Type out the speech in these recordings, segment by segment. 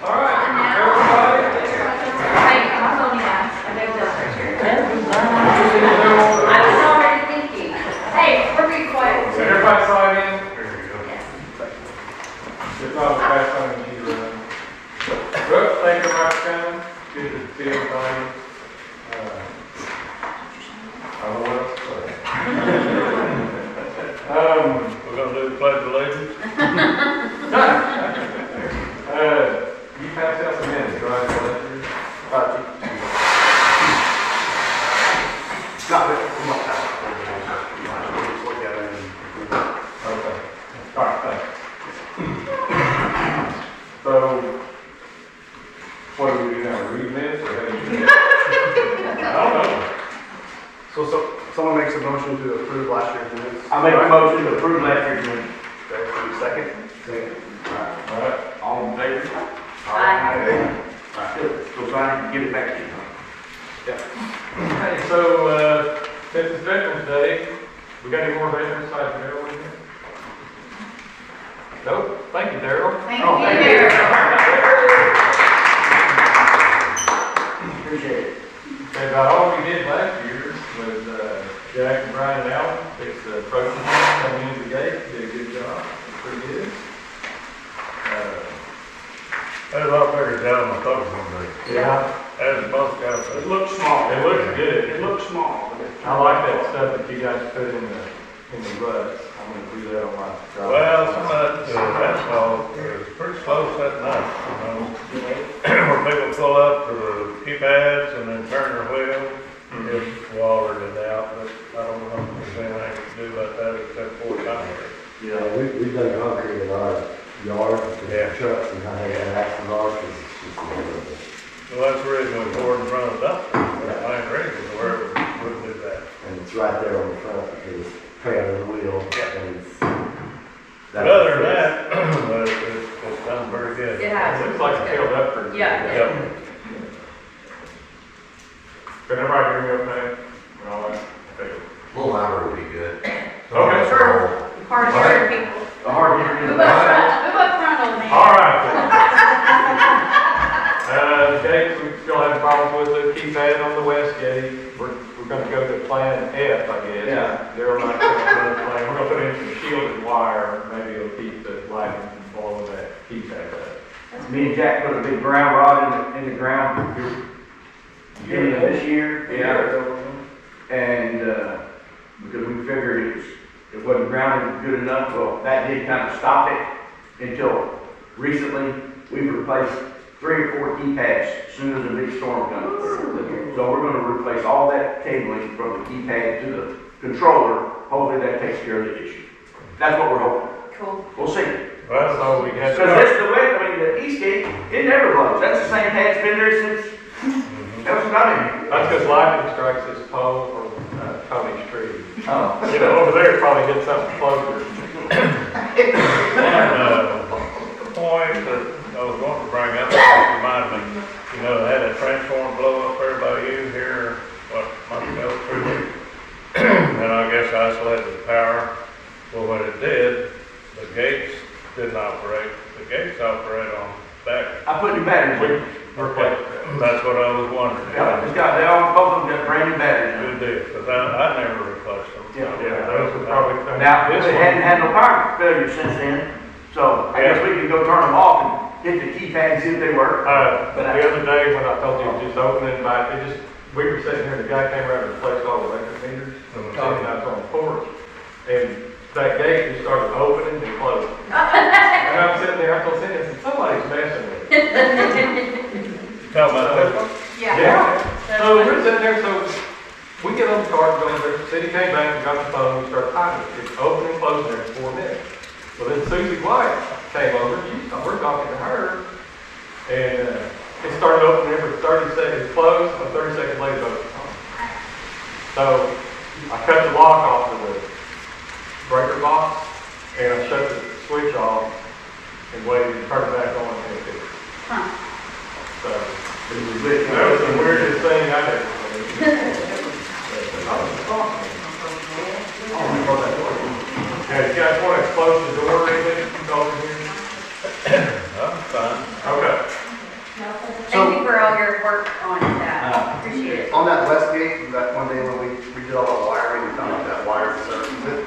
All right, everybody. Hey, I'm only asked. I was already thinking. Hey, we're being quiet. Did everybody sign in? There you go. If not, we'll pass on to you. Brooke, thank you very much for coming. Good to see everybody. I don't know what else to say. We're gonna do the pledge of allegiance. You passed out some minutes, right? Got it. We don't have it. Just look at it and. Okay. All right, thanks. So, what do we do now? Read minutes or how do you do it? I don't know. So someone makes a motion to approve last year's minutes. I make a motion to approve last year's minutes. Okay, second. Second. All right. All in favor? Aye. Alright, good. So sign it and give it back to you. Okay, so, since it's Veterans Day, we got any more veterans besides Daryl in here? Nope. Thank you, Daryl. Thank Oh, you. thank you. Appreciate it. And about all we did last year was, Jack and Brian and Alan fixed the approach coming into the gate, did a good job, pretty good. That's a lot better job than I thought it was gonna be. Yeah. As most guys It say. looks small. It looks good. It looks small. But I like that stuff that you guys put in the ruts. I'm gonna do that on my drive. Well, some of that asphalt is pretty close that night, you know. Where people pull up to the keypads and then turn their wheel, it's watered it out, but I don't know if there's anything to do about that except for concrete. Yeah, we've done concrete in our yard, with the Yeah. trucks and how they got access ours, because it's just a little bit. Well, that's the reason we poured in front of the dumpster, that's my reason where we would do that. And it's right there on the front because it's trailer the wheel, and it's. But other than that, it's done pretty good. It has. Looks like it filled up pretty good. Yeah. Yep. Can everybody hear me okay? We're all right? Okay. A little louder would be good. Okay, sure. Hard hearing people. The hard hitter. Move up front, old man. All right. Gates, we still have problems with the keypad on the west gate. We're gonna go to plan F, I guess. Yeah. They're not gonna plan. We're gonna put in some shielded wire. Maybe it'll keep the lighting from blowing that keypad up. Me and Jack put a big ground rod in the ground beginning of this year. And, because we figured it wasn't grounded good enough, well, that did kind of stop it until recently. We've replaced 3 or 4 keypads as soon as a big storm comes through. So we're gonna replace all that cabling from the keypad to the controller. Hopefully that takes care of the issue. That's what we're hoping. Cool. We'll see. Well, So we have. Because this the way, I mean, the east gate, it never blows. That's the same pad's been there since, that was not in here. That's because lightning strikes this pole or Tony's tree. Oh. You know, over there, it probably hit something closer. point that I was going to bring up, that reminded me, you know, they had that transformer blow up there by you here, what, a month ago, 3 weeks? And I guess I isolated the power. Well, when it did, the gates didn't operate. The gates operate on battery. I put new batteries in. Replace That's what I was wondering. Yeah, it's got, both of them got brand new batteries in Good them. deal, because I never replaced them. Yeah. Yeah, those would probably. Now, This they one- hadn't had no power failure since then, so I guess we can go turn them off and hit the keypad and see if they work. The other day when I told you just opening back, we were sitting here, the guy came around and replaced all the electric meters. And I was on the porch, and that gate just started opening and closing. And I'm sitting there, I told Cindy, I said, somebody's messing with me. Tell me about that. Yeah. So we're sitting there, so we get on the car, go there, the city came back and got the phone, we started typing. It's opening and closing there in 4 minutes. So then Susie White came over, we're talking to her, and it started opening every 30 seconds, closed, and 30 seconds later, it opened. So I cut the lock off of the breaker box, and I shut the switch off, and waited to turn it back on, and it did. So, that was the weirdest thing I've ever seen. Okay, you guys want to close the door or anything? Over here? I'm fine. Okay. on that west gate, that one day when we redid all the wiring, we found out that wire services it.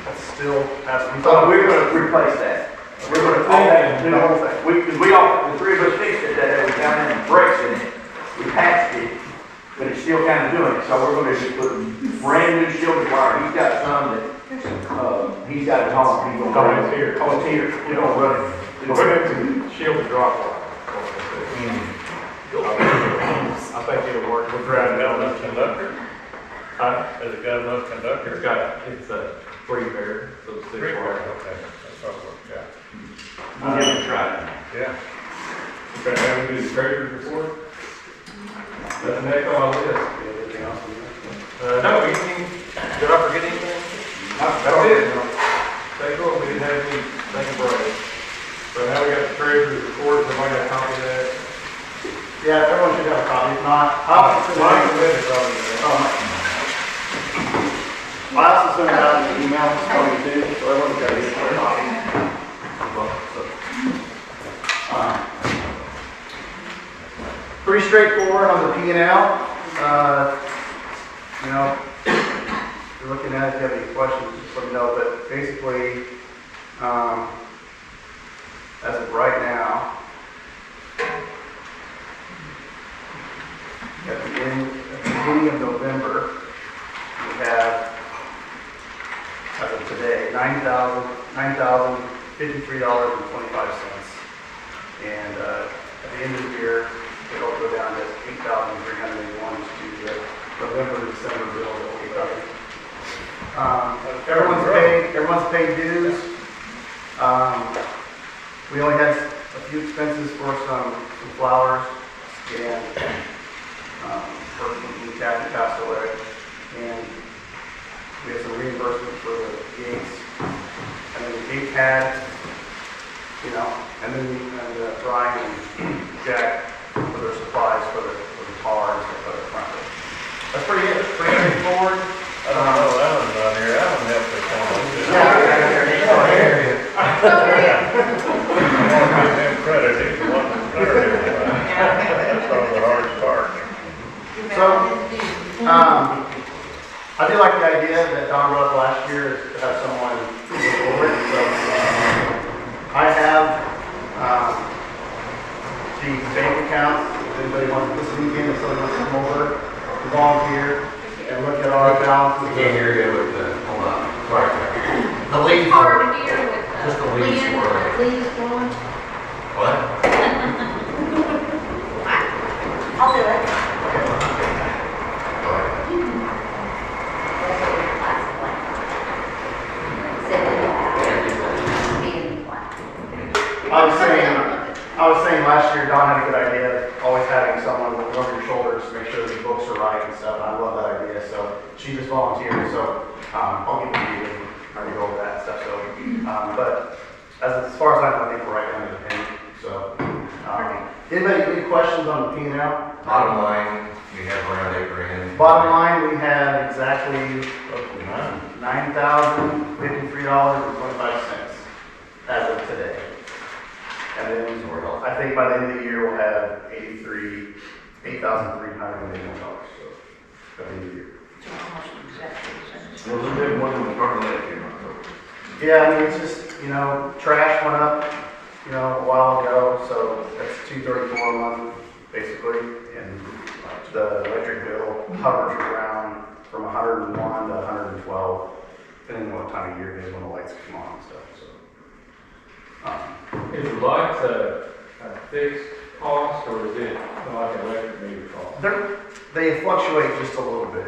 That still has, we So thought we're gonna replace that. We're gonna call that, do the whole thing. cause we all, the three of us fixed it that day, we found any breaks in it, we patched it, but it's still kinda doing it, so we're gonna just put brand new shielded wire. He's got some that, he's got at home, he's gonna run it. Oh, it's here. Oh, it's here, we're gonna run it. We're going to shield the drop line. I think it'll work. We'll Has drive it it got down. enough conductor? Has it got enough conductor? It's a 3-pair, so it's 6 Three wire. pair, okay, that's what it works, yeah. We'll give it a try. Yeah. Okay, now we do the treasurer's report. That's the next on my list. Anything else on that? No, did I forget anything? That's it. Thank you, we didn't have any, thank you, break. So now we got the treasurer's report, everybody got a copy of that? Yeah, everyone should have a copy, if not, I'll send it Mike, out. we had a copy of that. I also sent it out in an email, telling you too, so everyone's got a copy. Pretty straightforward on the P&L. You know, if you're looking at it, if you have any questions, just let me know, but basically, as of right now, at the beginning of November, we have, as of today, $9,053.25. And at the end of the year, it'll go down to $8,381 to the November, December bill that we got. Everyone's paid dues. We only had a few expenses for some flowers and when Kathy passed away, and we have some reimbursement for the gates, and then the gate pad, you know, and then Brian and Jack for their supplies for the car and stuff for the front. That's pretty straightforward. I don't know, Alan's on here, Alan helped us on this. I want to give him credit, he's the one that started it. That's probably the hardest part. So, I do like the idea that Don brought up last year is to have someone look over it. So, I have the bank accounts. If anybody wants this weekend, if somebody wants to come over, to volunteer and look at our balances. I can't hear you with the, hold on, sorry. The lead It's hard for, to hear with just the leads Lynn, for, Lee's going. what? I'll do it. Go ahead. I was saying last year, Don had a good idea of always having someone look over your shoulders to make sure the books are right and stuff, and I love that idea, so she just volunteered, so, I'll give it to you and already go over that and stuff, so, but as far as I know, I think we're right down to the penny, so, anybody have any questions on the P&L? Bottom line, we have around $8,000. Bottom line, we have exactly Roughly nine. $9,053.25 as of today. And then, I think by the end of the year, we'll have $8,381, so, by the end of the year. A little bit more than we started last year. Yeah, I mean, it's just, you know, trash went up, you know, a while ago, so that's $234 a month, basically, and the electric bill hovers around from 101 to 112, depending on what time of year it is when the lights come on and stuff, so. Is the lights a fixed cost, or is it like an electric meter cost? They fluctuate just a little bit.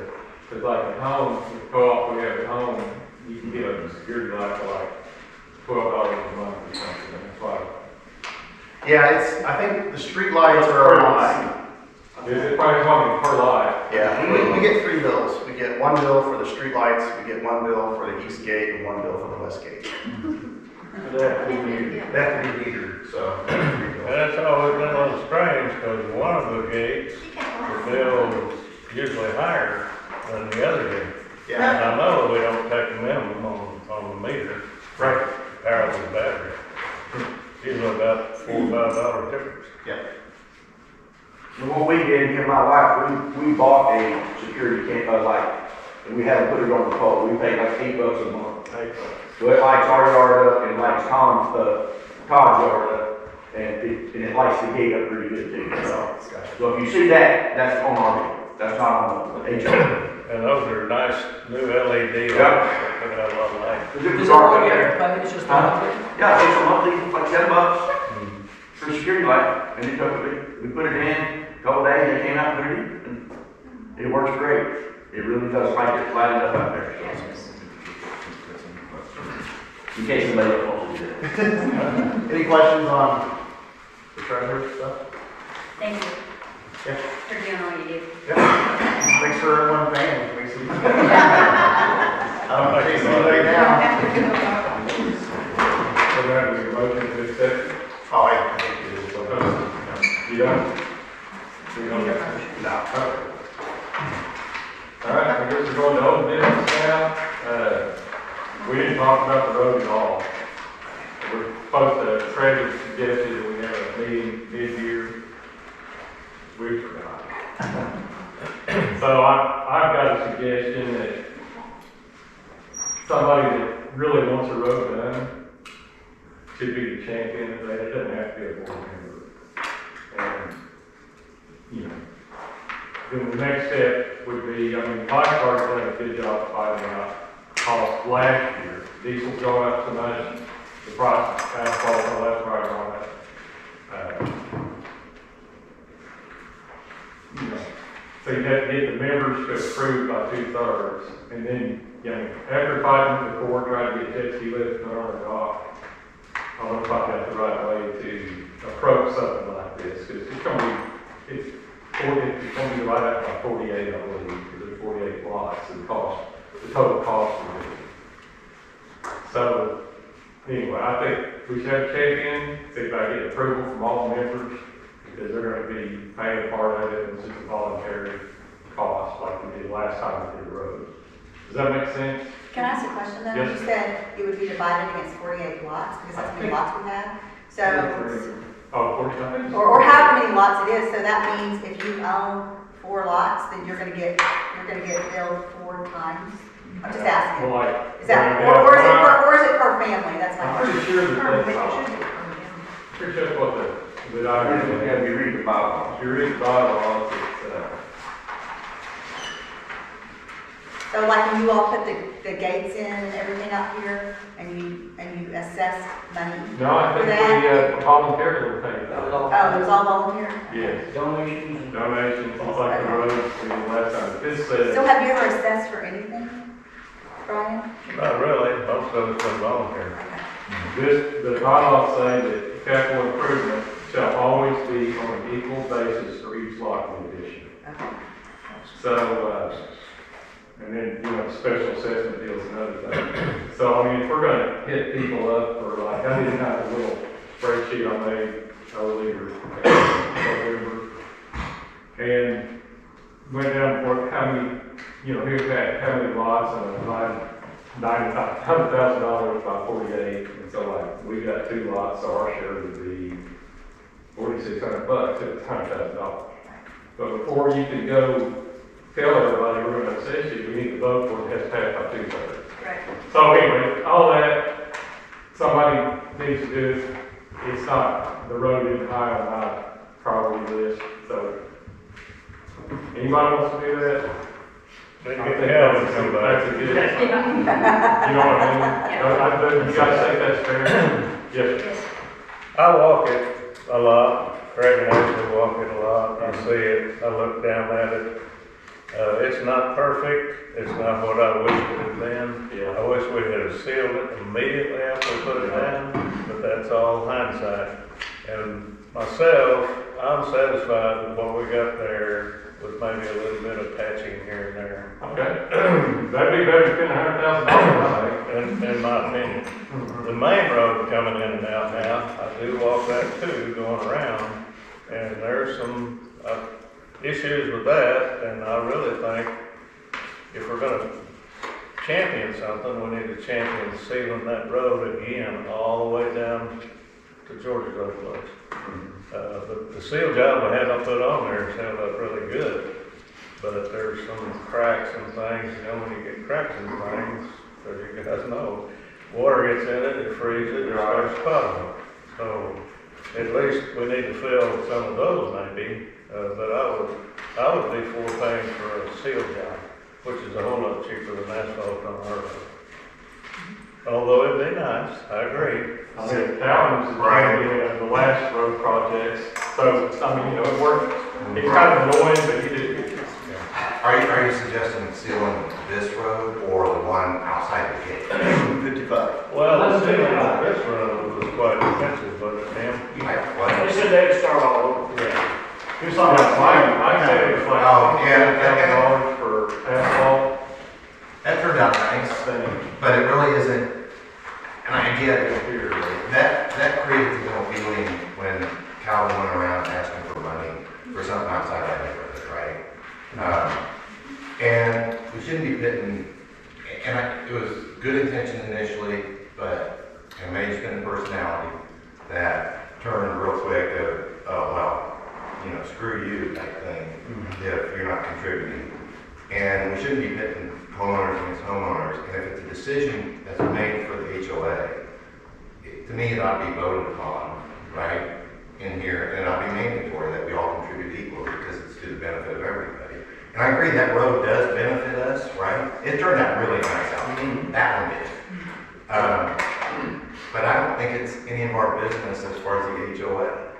Because like at home, the co-op we have at home, you can get a security light for like $12 a month or something, and it's like, Yeah, I think the street lights are around. is it probably talking per light? Yeah, we get 3 bills. We get 1 bill for the street lights, we get 1 bill for the east gate, and 1 bill for the west gate. They have to be metered, so. And that's always been a little strange, because one of the gates, the bill is usually higher than the other gate. And Yeah, I know that we don't take the minimum on the meter. right, Power the battery. Usually about $4 or $5 difference. yeah. And what we did, me and my wife, we bought a security light, and we had to put it on the pole. We paid like $8 a month. So it lights our yard up, and lights Todd's yard up, and it lights the gate up pretty good too. So if you see that, that's on our bill. That's not on the HO. And those are nice new LED lights. Yeah. They put out a lot of light. Is it Is it dark all up you there? have to pay, it's just Huh? monthly? Yeah, it's a monthly, like $7 for a security light, and it took, we put it in, a couple days, they came out and put it in, and it works great. It really does light it up out there. In case somebody else wants to do that. Any questions on the treasurer stuff? Thank you. Yeah. For doing all you do. Thanks for everyone paying. Makes it easy. I don't know if it's right now. So that was your motion to accept. Oh, I think it is. You done? You done? No. All right, I guess we're going to old business now. We didn't talk about the road at all. We're supposed to, Trevor suggested that we have a meeting mid-year. We forgot. So I've got a suggestion that somebody that really wants a road done should be the champion of that. It doesn't have to be a board member. And, you know, then the next step would be, I mean, Mike started doing a good job finding out cost last year. Diesel's going up so much, the price of asphalt, all that's right on it. You know, so you have to get the members to approve by 2/3, and then, you know, after fighting the court, trying to get jet ski lifts done on the dock, I don't know if I've got the right way to approach something like this, because it's gonna be right up by 48, I believe, because there's 48 lots, and the total cost of it. So, anyway, I think we should have a champion, see if I get approval from all the members, because they're gonna be paying part of it, and it's just a voluntary cost, like we did last time we did the road. Does that make sense? Can I ask a question though? Yes. You said it would be divided against 48 lots, because that's how many lots we have. So, Oh, 45? or however many lots it is, so that means if you own 4 lots, then you're gonna get billed 4 times. I'm just asking. Well, like. Is that, or is it per family? That's my I'm question. pretty sure that that's, pretty sure that's what that I If you read the bylaws. if you read the bylaws, it's, So like when you all put the gates in and everything up here, and you assess money no, I for think that? we, voluntarily pay that. Oh, it was all volunteer? Yes, Donations? donations, it's like the roads we did last time. This says, So have you ever assessed for anything, Brian? Not really, most of it's been voluntary. the bylaws say that capital improvement shall always be on an equal basis for each lot condition. Okay. So, and then, you know, special assessment deals and other things. So, I mean, if we're gonna hit people up for like, I didn't have a little spreadsheet I made earlier, November, and went down for how many, you know, here's that, how many lots and $100,000 by 48. And so like, we got 2 lots, so our share would be $4,600 if it's $100,000. But before you can go tell everybody we're gonna assess you, we need to vote for it, it has to pass by 2/3. Right. So anyway, all that, somebody needs to do it. It's not, the road isn't high on my priority list, so. Anybody wants to do that? They I get think the hell that's to come a back. good, you know what I mean? You guys think that's fair? Yes. I walk it a lot, Craig and Ashley walk it a lot, I see it, I look down at it. It's not perfect, it's not what I wish it had been. Yeah. I wish we had sealed it immediately after we put it down, but that's all hindsight. And myself, I'm satisfied with what we got there, with maybe a little bit of patching here and there, Okay. That'd be better than spending $100,000, I think. in my opinion. The main road coming in and out now, I do walk that too, going around, and there's some issues with that, and I really think if we're gonna champion something, we need to champion sealing that road again, all the way down to Georgia Road Place. The seal job we had them put on there has held up really good. But there's some cracks and things, you know, when you get cracks in things, as you guys know, water gets in it, it freezes it, it starts puddling. So at least we need to fill some of those maybe, but I would be for paying for a seal job, which is a whole lot cheaper than asphalt on our road. Although it'd be nice, I agree. I mean, Allen's is probably the last road projects, so, I mean, you know, it worked. It's kind of annoying, but you do. Are you suggesting sealing this road or the one outside the gate? 55. Well, the sealing on this road was quite expensive, but it damn. What? They said they'd start all over. Yeah. He was talking about I said it was like Oh, yeah. $10,000 for asphalt. That turned out nice, but it really isn't, and I get it, that created a little feeling when Calvin went around asking for money for something outside that neighborhood, right? And we shouldn't be pitting, and it was good intention initially, but it may have been a personality that turned real quick to, oh, well, you know, screw you type thing, if you're not contributing. And we shouldn't be pitting homeowners against homeowners, and if it's a decision that's made for the HOA, to me, it ought to be voted upon, right, in here, and it ought to be mandatory that we all contribute equally, because it's to the benefit of everybody. And I agree, that road does benefit us, right? It turned out really nice out there, that one did. But I don't think it's any of our business as far as the HOA.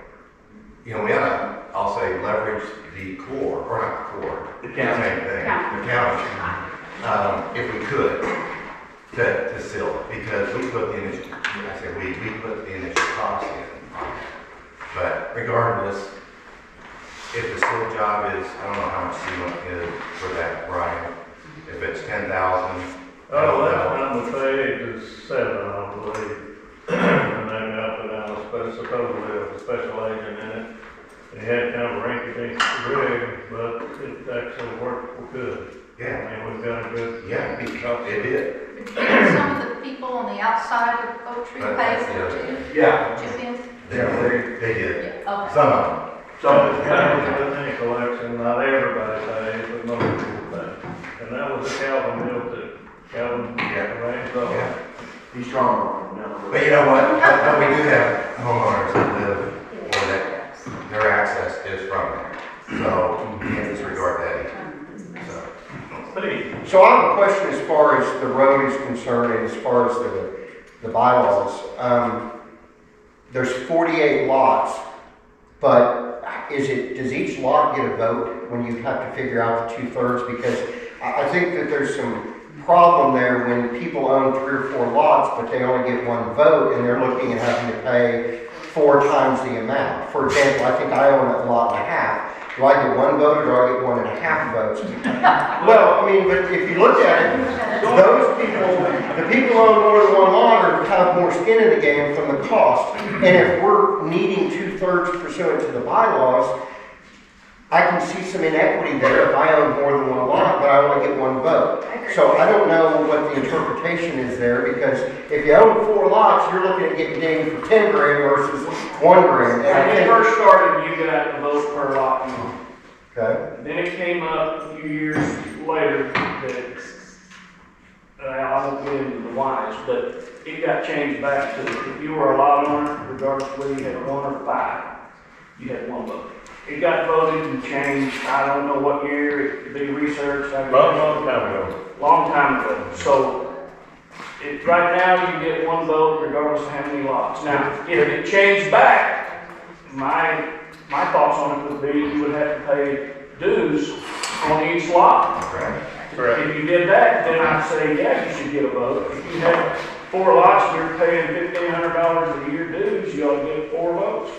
You know, we ought to, I'll say, leverage the core, or not core, The county. same thing, the county, if we could, to seal it, because we put the initial, I say we put the initial cost in on it. But regardless, if the seal job is, I don't know how much sealant is for that, Brian, if it's 10,000, I don't Last know. time we paid was 7, I believe. And then I put down supposedly a special agent in it. It had kind of a rinky-dink rig, but it actually worked good. Yeah, I mean, we've got a good. yeah, it did. Some of the people on the outside of Oak Tree But pay that's for the it other too? Yeah. Chip in? They did, Yeah, okay. some of them. So it's kind of a thing collection, not everybody pays, but most people pay. And that was the Calvin built it. Calvin arranged all. Yeah. Be strong. But you know what? But we do have homeowners that live, or that their access is from there. So we can't disregard that either. So. So I have a question as far as the road is concerned and as far as the bylaws. There's 48 lots, but does each lot get a vote when you have to figure out the 2/3? Because I think that there's some problem there when people own 3 or 4 lots, but they only get 1 vote and they're looking at having to pay 4 times the amount. For example, I think I own a lot and a half. Do I get 1 vote or do I get 1.5 votes? Well, I mean, but if you look at it, those people, the people who own more than 1 lot are have more skin in the game from the cost. And if we're needing 2/3 pursuant to the bylaws, I can see some inequity there if I own more than 1 lot, but I only get 1 vote. So I don't know what the interpretation is there, because if you own 4 lots, you're looking at getting dinged for 10 grand versus 1 grand. And I When it think, first started, you got a vote per lot. okay, Then it came up a few years later that, I won't get into the whys, but it got changed back to if you were a lot owner, regardless of whether you had 1 or 5, you had 1 vote. It got voted and changed, I don't know what year, it could be researched. Long time ago. Long time ago. So, right now, you get 1 vote regardless of how many lots. Now, if it changed back, my thoughts on it would be you would have to pay dues on each lot. Correct. If you did that, then I'd say, yeah, you should get a vote. If you had 4 lots, you're paying $1,500 a year dues, you ought to get 4 votes.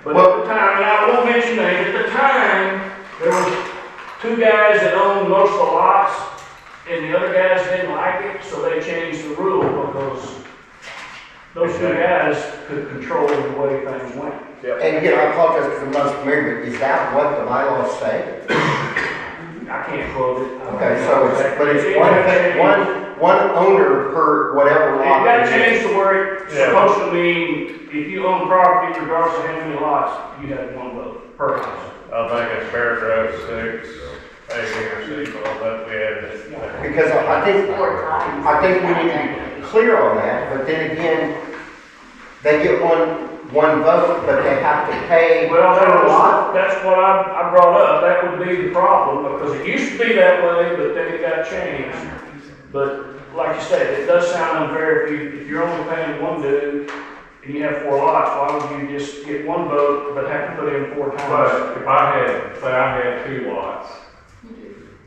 But at the time, and I won't mention names, at the time, there was 2 guys that owned most of the lots, and the other guys didn't like it, so they changed the rule because those 2 guys could control the way things went. and again, I apologize because I'm not familiar, but is that what the bylaws say? I can't quote it. Okay, so it's, but it's one owner per whatever It lot. got it is. changed to where it's Yeah. supposed to mean, if you own property, regardless of how many lots, you have one vote per house. I think it's paragraph 6, A, B, or C, all that we had. Because I think we need to be clear on that, but then again, they get one vote, but they have to pay Well, per lot. that's what I brought up, that would be the problem, because it used to be that way, but then it got changed. But like you said, it does sound unfair if you're only paying one dude and you have 4 lots, why would you just get one vote but have to put in 4 times? But if I had, say I had 2 lots,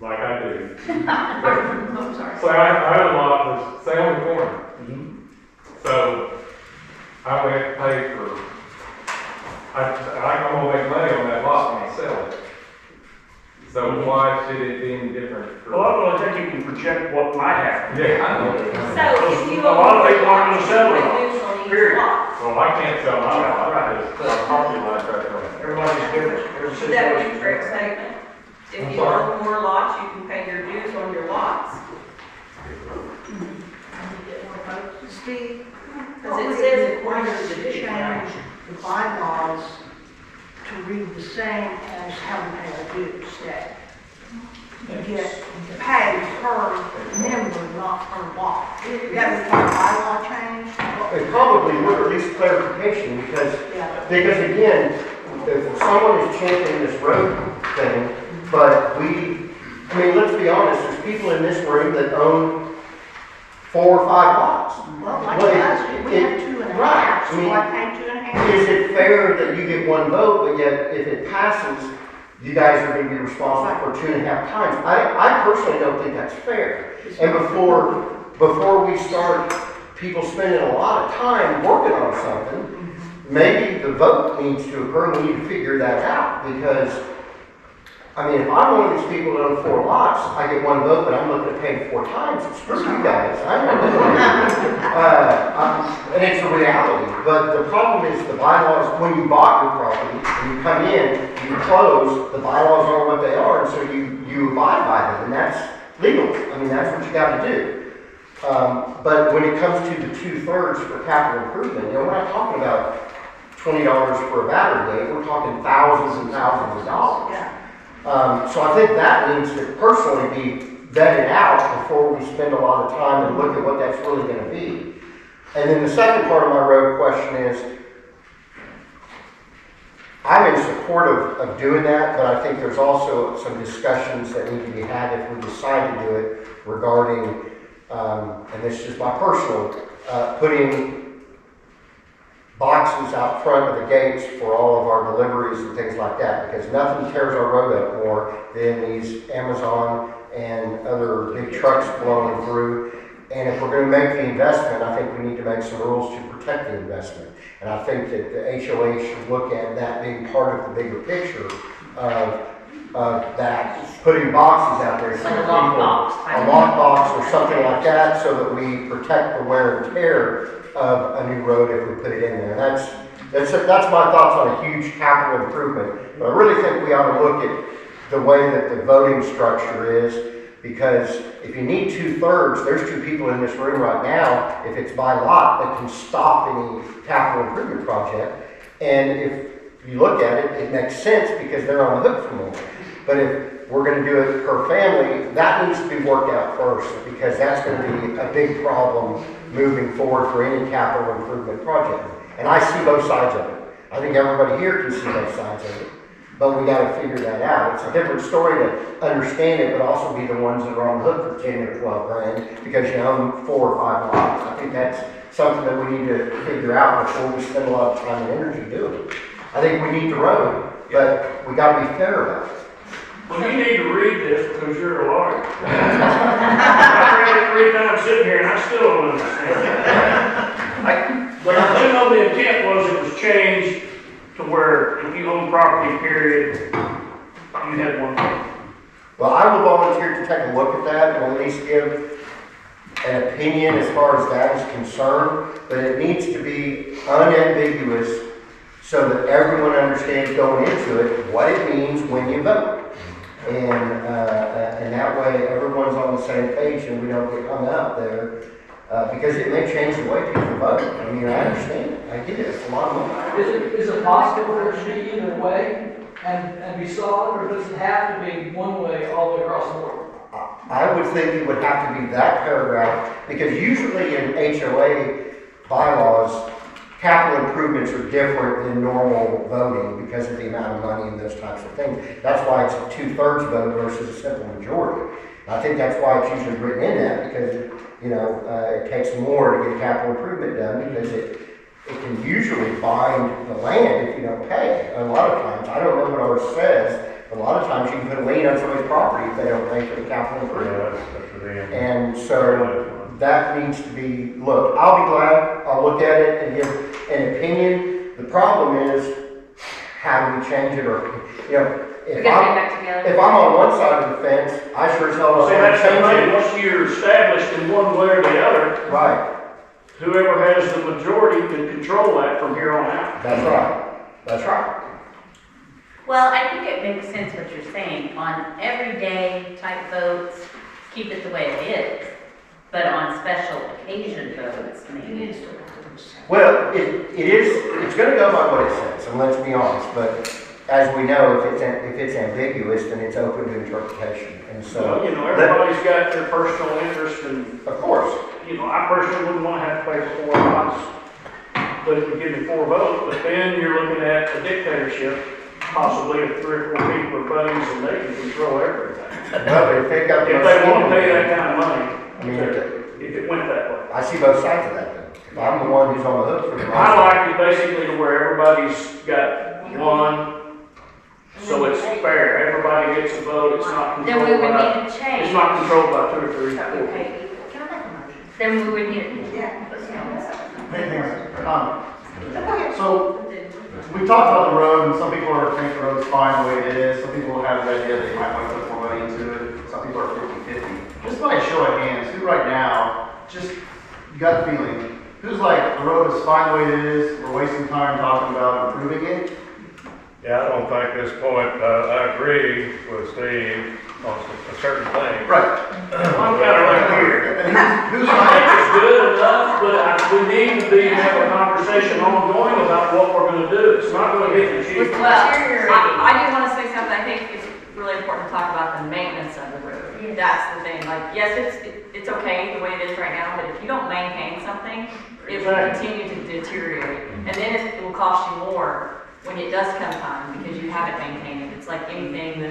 like I do. I'm sorry. So I had a lot was, say on the corner. Mhm. So I would have to pay for, I'm gonna make money on that lot when I sell it. So why should it be any different? Well, I don't think you can project what might happen. Yeah, I know. So if you. A lot of people aren't gonna sell it. Reduce on each Period. lot. Well, I can't sell my lot, because my property line's right there. Everybody's different, every Would that be a situation's correct different. statement? If I'm you sorry? own more lots, you can pay your dues on your lots. Steve? Because it says according to the division. Change the bylaws to read the same as how we pay our dues today. You get paid per member, not per lot. That was part of bylaw change. It probably would, or at least clarification, because Yeah. again, if someone is championing this road thing, but I mean, let's be honest, there's people in this room that own 4 or 5 lots. Well, like Well, us, we have 2.5, right, so I mean, I pay 2.5. Is it fair that you get one vote, but yet if it passes, you guys are gonna be responsible for 2.5 times? I personally don't think that's fair. And before we start people spending a lot of time working on something, maybe the vote needs to occur, and we need to figure that out, because, I mean, if I'm one of these people that own 4 lots, I get one vote, but I'm looking at paying 4 times, screw you guys, I'm not doing it. And it's a reality, but the problem is the bylaws, when you bought your property, and you come in, you close, the bylaws are what they are, and so you abide by them, and that's legal. I mean, that's what you gotta do. But when it comes to the 2/3 for capital improvement, we're not talking about $20 for a battery gate, we're talking thousands and thousands of dollars. Yeah. So I think that needs to personally be vetted out before we spend a lot of time and look at what that's really gonna be. And then the second part of my road question is, I'm in support of doing that, but I think there's also some discussions that need to be had if we decide to do it regarding, and this is my personal, putting boxes out front of the gates for all of our deliveries and things like that, because nothing tears our road up more than these Amazon and other big trucks blowing through. And if we're going to make the investment, I think we need to make some rules to protect the investment. And I think that the HOA should look at that being part of the bigger picture of that, putting boxes out there. So Like a that lockbox. a lockbox or something like that, so that we protect the wear and tear of a new road if we put it in there. That's my thoughts on a huge capital improvement. But I really think we ought to look at the way that the voting structure is, because if you need 2/3, there's 2 people in this room right now, if it's by lot, that can stop any capital improvement project. And if you look at it, it makes sense because they're on the hook for more. But if we're gonna do it per family, that needs to be worked out first, because that's gonna be a big problem moving forward for any capital improvement project. And I see both sides of it. I think everybody here can see both sides of it. But we gotta figure that out. It's a different story to understand it, but also be the ones that are on the hook for 10 or 12 grand because you own 4 or 5 lots. I think that's something that we need to figure out before we spend a lot of time and energy doing it. I think we need the road, but we gotta be fair about it. Well, you need to read this because you're a lawyer. I read it 3 times sitting here and I still don't understand. But I do know the intent was it was changed to where if you own property, period, you had one vote. Well, I will volunteer to take a look at that and at least give an opinion as far as that is concerned, but it needs to be unambiguous so that everyone understands going into it what it means when you vote. And that way, everyone's on the same page and we don't get hung up there, because it may change the way people vote. I mean, I understand, I get it, it's a lot of money. Is it possible for it to be either way and be solid, or does it have to be one way all the way across the board? I would think it would have to be that paragraph, because usually in HOA bylaws, capital improvements are different than normal voting because of the amount of money and those types of things. That's why it's a 2/3 vote versus a simple majority. I think that's why it's usually written in that, because, it takes more to get a capital improvement done, because it can usually bind the land if you don't pay. A lot of times, I don't know what ours says, a lot of times you can put a lien on somebody's property if they don't pay for the capital improvement. And so that needs to be, look, I'll be glad, I'll look at it and give an opinion. The problem is, how do we change it, or, We're gonna get back together. if I'm on one side of the fence, I sure as hell don't See, want that's to the thing, change it. once you're established in one way or the other, Right, whoever has the majority can control that from here on out. that's right, that's right. Well, I think it makes sense what you're saying. On everyday type votes, keep it the way it is. But on special occasion votes, maybe. Well, it's gonna go by what it says, and let's be honest, but as we know, if it's ambiguous, then it's open to interpretation, and so. Well, everybody's got their personal interest, and, Of course, I personally wouldn't want to have to pay for 4 lots, but it would give me 4 votes, but then you're looking at a dictatorship, possibly if 3 or 4 people are buddies and they can control everything. well, if they got. If they want to pay that kind of money, I mean, if it went that way. I see both sides of that, then. If I'm the one who's on the hook for the. I like it basically to where everybody's got one, so it's fair, everybody gets a vote, it's not Then we controlled would by, need to change. it's not controlled by 2 or 3 or 4 people. Okay. Then we would need. So, we talked about the road, and some people think the road's fine the way it is, some people have the idea that you might want to put more money into it, some people are 50-50. Just by a show of hands, who right now, just gut feeling, who's like, the road is fine the way it is, we're wasting time talking about improving it? Yeah, I don't think at this point, I agree with Steve on a certain thing. Right. I'm kind of right here. And who's I like, think it's good enough, but we need to have a conversation ongoing about what we're gonna do. It's not gonna get the cheap. Well, I do want to say something. I think it's really important to talk about the maintenance of the road. That's the thing. Like, yes, it's okay the way it is right now, but if you don't maintain something, it will continue to deteriorate. And then it will cost you more when it does come time because you haven't maintained it. It's like anything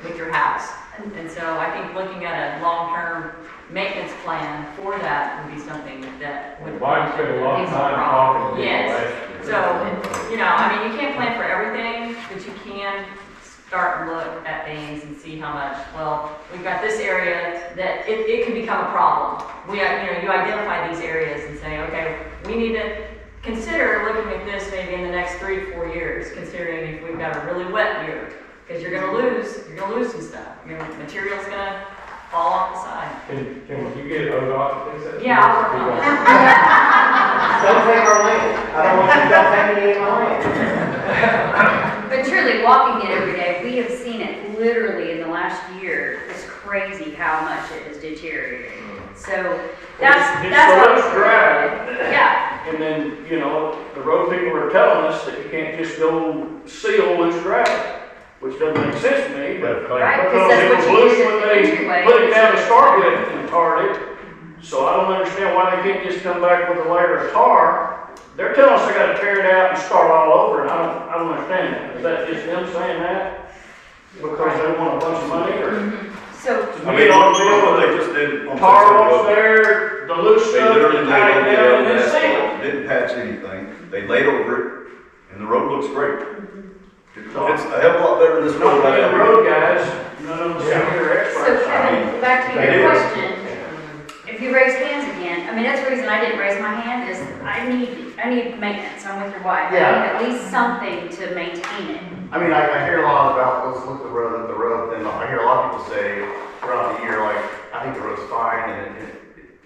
with your house. And so I think looking at a long-term maintenance plan for that would be something that would. Mike spent a lot of fix the time problem. talking to me Yes. last year. So, you can't plan for everything, but you can start and look at things and see how much, well, we've got this area that it can become a problem. You identify these areas and say, okay, we need to consider looking at this maybe in the next 3 to 4 years, considering if we've got a really wet year, because you're gonna lose some stuff. Your material's gonna fall off the side. Can you get ODOT to fix that? Yeah, I'll work on that. Don't take our land, I don't want you to take any of my land. But truly, walking it every day, we have seen it literally in the last year. It's crazy how much it has deteriorated. So that's It's what the road's dry. Yeah. And then, the road people are telling us that you can't just go seal loose gravel, which doesn't make sense to me, but. Right, Because because it that's was what you loose do when at the they entryway. put it down to start with and tarred it. So I don't understand why they can't just come back with a layer of tar. They're telling us they gotta tear it out and start all over, and I don't understand that. Is that just them saying that? Because they want a bunch of money, or? So To me, it ought to be what able they just did. to tar what's there, the loose They stuff, literally and laid tie it over the down and then asphalt, seal it. didn't patch anything, they laid over it, and the road looks great. It's a hell of a lot better than this road Not right being out road here. guys, none of them senior So experts. Kevin, back to it your is. question, if you raise hands again, that's the reason I didn't raise my hand is I need maintenance, I'm with your wife. I Yeah. need at least something to maintain it. I mean, I hear a lot about, let's look at the road, then I hear a lot of people say throughout the year, like, I think the road's fine, and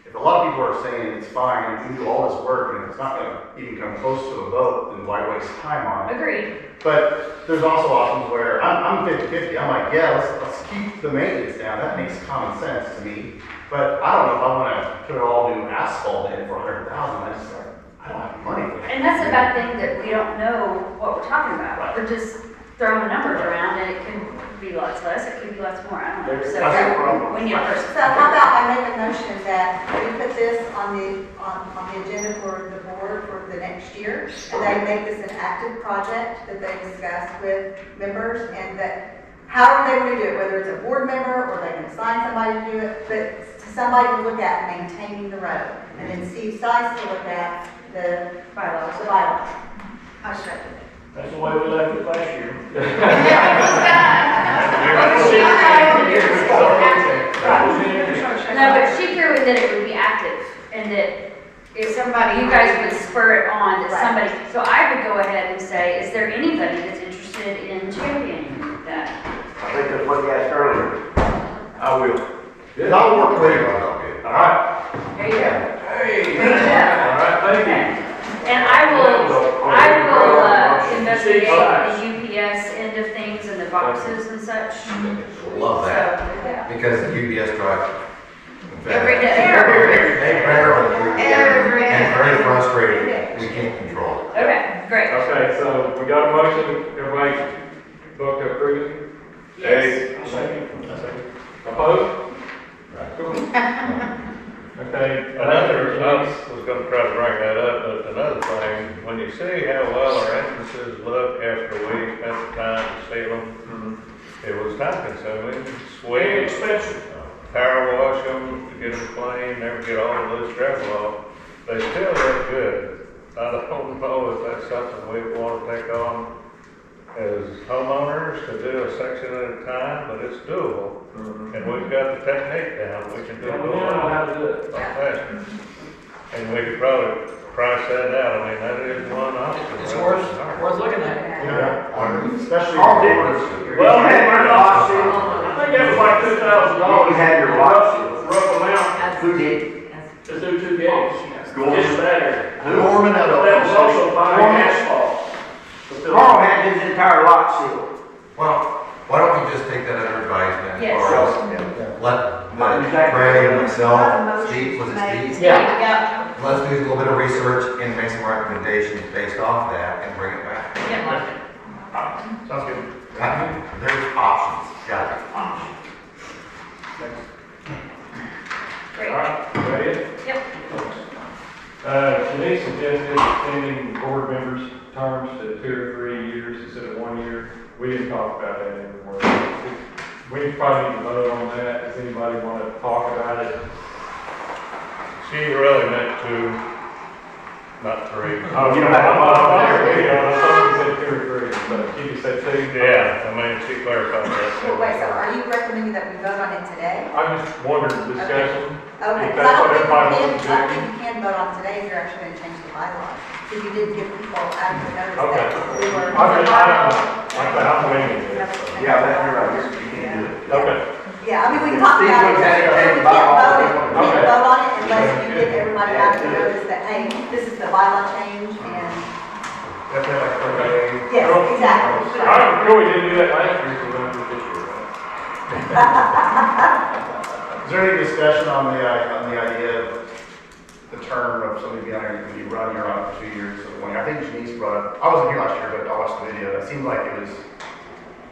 if a lot of people are saying it's fine, you do all this work, and it's not gonna even come close to a vote, then why waste time on it? Agreed. But there's also options where I'm 50-50, I'm like, yeah, let's keep the maintenance down, that makes common sense to me. But I don't know if I wanna put it all new asphalt in for 100,000, I just like, I don't have money for that. And that's a bad thing that we don't know what we're talking about. Right. We're just throwing numbers around and it could be lots less, it could be lots more, I don't know. So That's the problem. we need a person. So how about I make a motion that we put this on the agenda for the board for the next year, and they make this an active project that they discuss with members, and that however they want to do it, whether it's a board member or they can assign somebody to do it, but to somebody to look at maintaining the road, and then Steve Stice to look at the bylaws. I second it. That's the way we left it last year. No, but she threw in that it would be active and that if somebody, you guys would spur it on, that somebody, so I would go ahead and say, is there anybody that's interested in championing that? I think that's what you asked earlier. I will. And I'll work with you. All right. There you go. Hey. Good job. All right, thank you. And I will investigate the UPS end of things and the boxes and such. Love that, So, yeah. because the UPS truck. Every day. They barely, Every and very frustrating, we can't control it. Okay, great. Okay, so we got a motion, everybody vote to approve it? Hey, Opposed? Cool. Okay. Another, I was gonna try to bring that up, but another thing, when you see how well our entrances look after we spent the time to seal them, it was time consuming, Very sweat, expensive. power wash them, to get them clean, never get all the loose gravel off. They still look good. I don't know if that's something we want to take on as homeowners to do a section at a time, but it's doable. And we've got the technique down, we can do it a We know how to do it. lot faster. And we could probably price that out, I mean, that is one option. It's worth looking at. Yeah, especially. All different. Well, hey, we're not, I think that was like $2,000. You had your lot. Rough amount Who did? to do 2 gates. Just that. Gorman But that was also buying asphalt. to fill Carl had his entire lot sealed. Well, why don't we just take that under advisement? Yes. Or else let Craig, myself, Steve, was it Steve? Yeah. Let's do a little bit of research and make some recommendations based off that and bring it back. Yeah. Sounds good. There's options, got it. Great. All right, ready? Yep. Denise suggested extending board members' terms to 2 or 3 years instead of 1 year. We didn't talk about that anymore. We probably need to vote on that. Does anybody want to talk about it? She really meant 2, not 3. Oh, you know, I thought you said 2 or 3, but you said 2. Yeah, I mean, she clarified that. Well, wait, so are you recommending that we vote on it today? I just wondered, discussion. Okay, If because that's what everybody I wants to don't do. think you can vote on today if you're actually going to change the bylaws. Because you didn't give people adequate notice Okay. that we were. I'm waiting. Yeah, that, you're right, you can't do it. Okay. Yeah, I mean, we can talk Steve about it. looks at it, but change we the can't bylaws. vote it. We Okay. can't vote on it unless you give everybody adequate notice that, hey, this is the bylaw change and, Definitely like 30 days. yes, exactly. I'm sure we didn't do that last year, so we're going to do this year, right? Is there any discussion on the idea of the term of somebody being on here, when you run, you're on for 2 years? So I think Denise brought up, I wasn't here last year, but I watched the video. It seemed like it was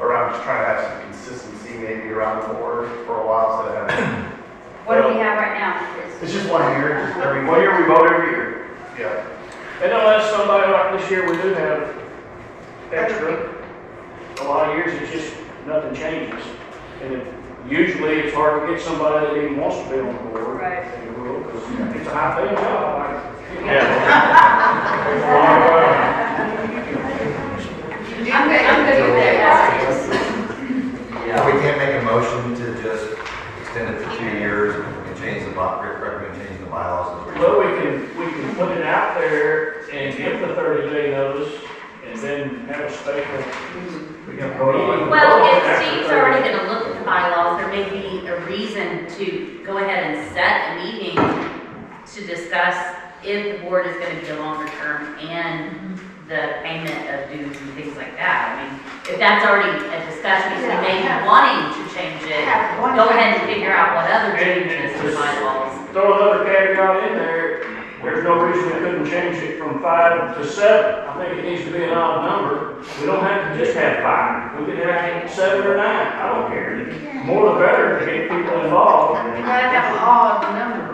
around just trying to have some consistency maybe around the board for a while instead of having. What do we have right now? It's just 1 year, just every 1 year, we vote every year. Yeah. And unless somebody like this year, we do have extra. A lot of years, it's just, nothing changes. And usually, it's hard to get somebody that even wants to be on the board. Right. Because it's a high paying job. I'm good with that. We can't make a motion to just extend it to 2 years and change the, recommend changing the bylaws. Well, we can put it out there and give the 30-day notice and then have a special. We can vote on it. Well, if Steve's already gonna look at the bylaws, there may be a reason to go ahead and set a meeting to discuss if the board is gonna be a longer term and the payment of dues and things like that. I mean, if that's already a discussion, because we may be wanting to change it have one. go ahead and figure out what other changes to bylaws. Throw another caveat in there, there's no reason we couldn't change it from 5 to 7. I think it needs to be an odd number. We don't have to just have 5. We could have 7 or 9, I don't care. More the better to get people involved. You gotta have an odd number.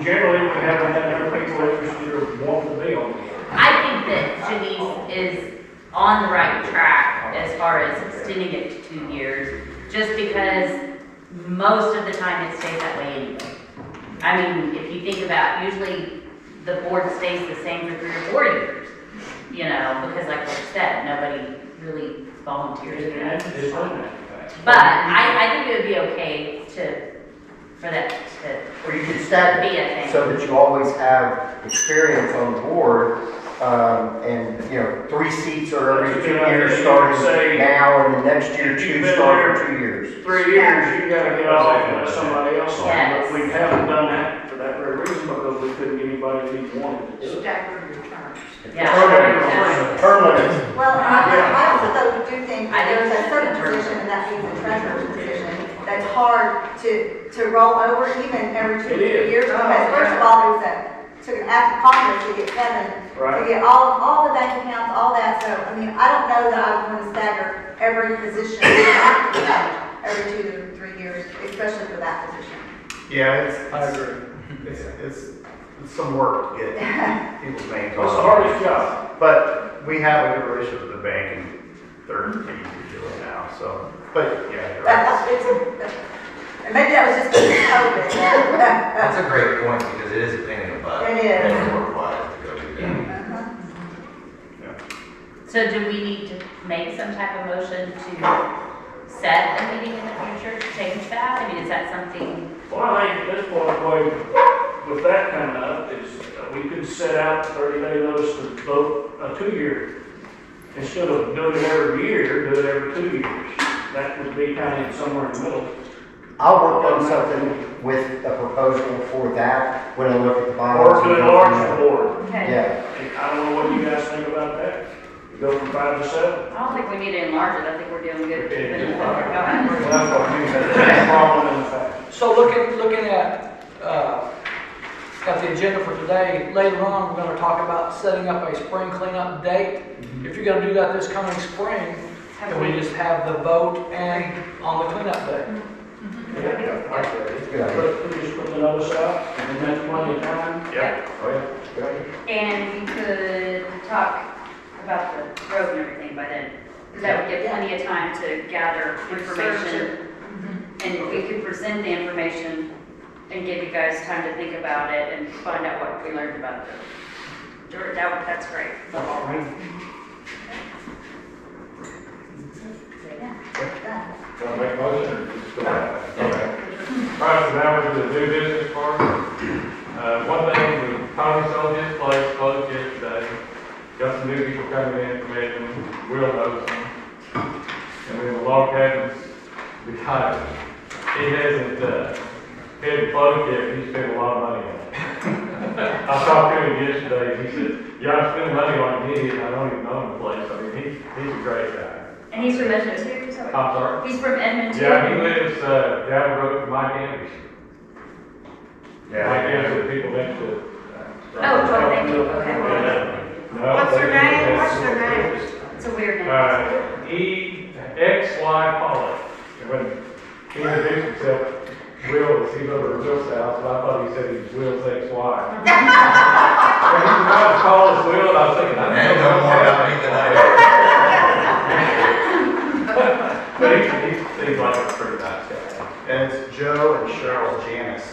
Generally, we haven't had enough people interested or want to be on it. I think that Shanice is on the right track as far as extending it to 2 years, just because most of the time it stays that way anyway. I mean, if you think about, usually the board stays the same for 3 or 4 years, you know, because like you said, nobody really volunteers for that. But I think it would be okay for that to Or you could stack be a it thing. so that you always have experience on the board, and, 3 seats are every 2 years starting now, and the next year 2 start for 2 years. 3 years, you gotta get off and let somebody else on, Yes. but we haven't done that for that very reason, because we couldn't get anybody who wanted to do it. Stagger your terms. Yeah. Term limits. Well, I also though do think that there's a certain position, and that being the treasurer's position, that's hard to roll over even every 2 or 3 years. Because first of all, there's that, took an act of Congress to get Kevin, to get all the bank accounts, all that. So, I mean, I don't know that I would want to stagger every position every 2 to 3 years, especially for that position. Yeah, I agree. it's some work to get people's names What's the on. hardest job? But we have a good relationship with the bank, and they're easy to do it now, so, but, yeah, you're right. And maybe that was just because of COVID. That's a great point, because it is a pain in the butt. It is. Work-wise to go do that. So do we need to make some type of motion to set a meeting in the future to change that? I mean, is that something? Well, I think at this point, with that coming up, is we could set out 30-day notice to vote a 2-year. Instead of doing it every year, do it every 2 years. That would be kind of somewhere in the middle. I'll work on something with a proposal for that when I look at the bylaws. Or to enlarge the board. Okay. Yeah. I don't know what you guys think about that. We go from 5 to 7. I don't think we need to enlarge it, I think we're doing good. Okay. Go ahead. Well, that's what I mean, that's a problem in the fact. So looking at the agenda for today, later on, we're gonna talk about setting up a spring cleanup date. If you're gonna do that this coming spring, can we just have the vote and on the cleanup day? Yeah, Good idea. we just put the notice out, and that's plenty of time. Yeah. Oh, yeah. Good idea. And we could talk about the road and everything by then. Because that would give plenty of time to gather information. And we could present the information and give you guys time to think about it and find out what we learned about it. That's great. Want to make a motion or just go ahead? Okay. All right, so now we're to the new business part. One thing, Tommy sold his place, closed yesterday. Got some new people coming in from Edmond, Will knows them. And then the log cabin's retired. He hasn't, hadn't closed yet, but he spent a lot of money on it. I talked to him yesterday, and he said, yeah, I'm spending money on an idiot, and I don't even own the place. I mean, he's a great guy. And he's from Edmond too, so. I'm sorry? He's from Edmond too. Yeah, he lives, down the road from Mike Anderson. Mike Anderson, the people next to. Oh, thank you, okay. No, What's their they- name? What's their name? It's a weird name. XY Pollock. And when he introduced himself, Will, he's over at Will's house, but I thought he said he was Will's XY. When he was about to call us Will, and I was thinking, I Man, don't no know more about me than I do. But he seems like a pretty nice guy. And it's Joe and Cheryl Janice.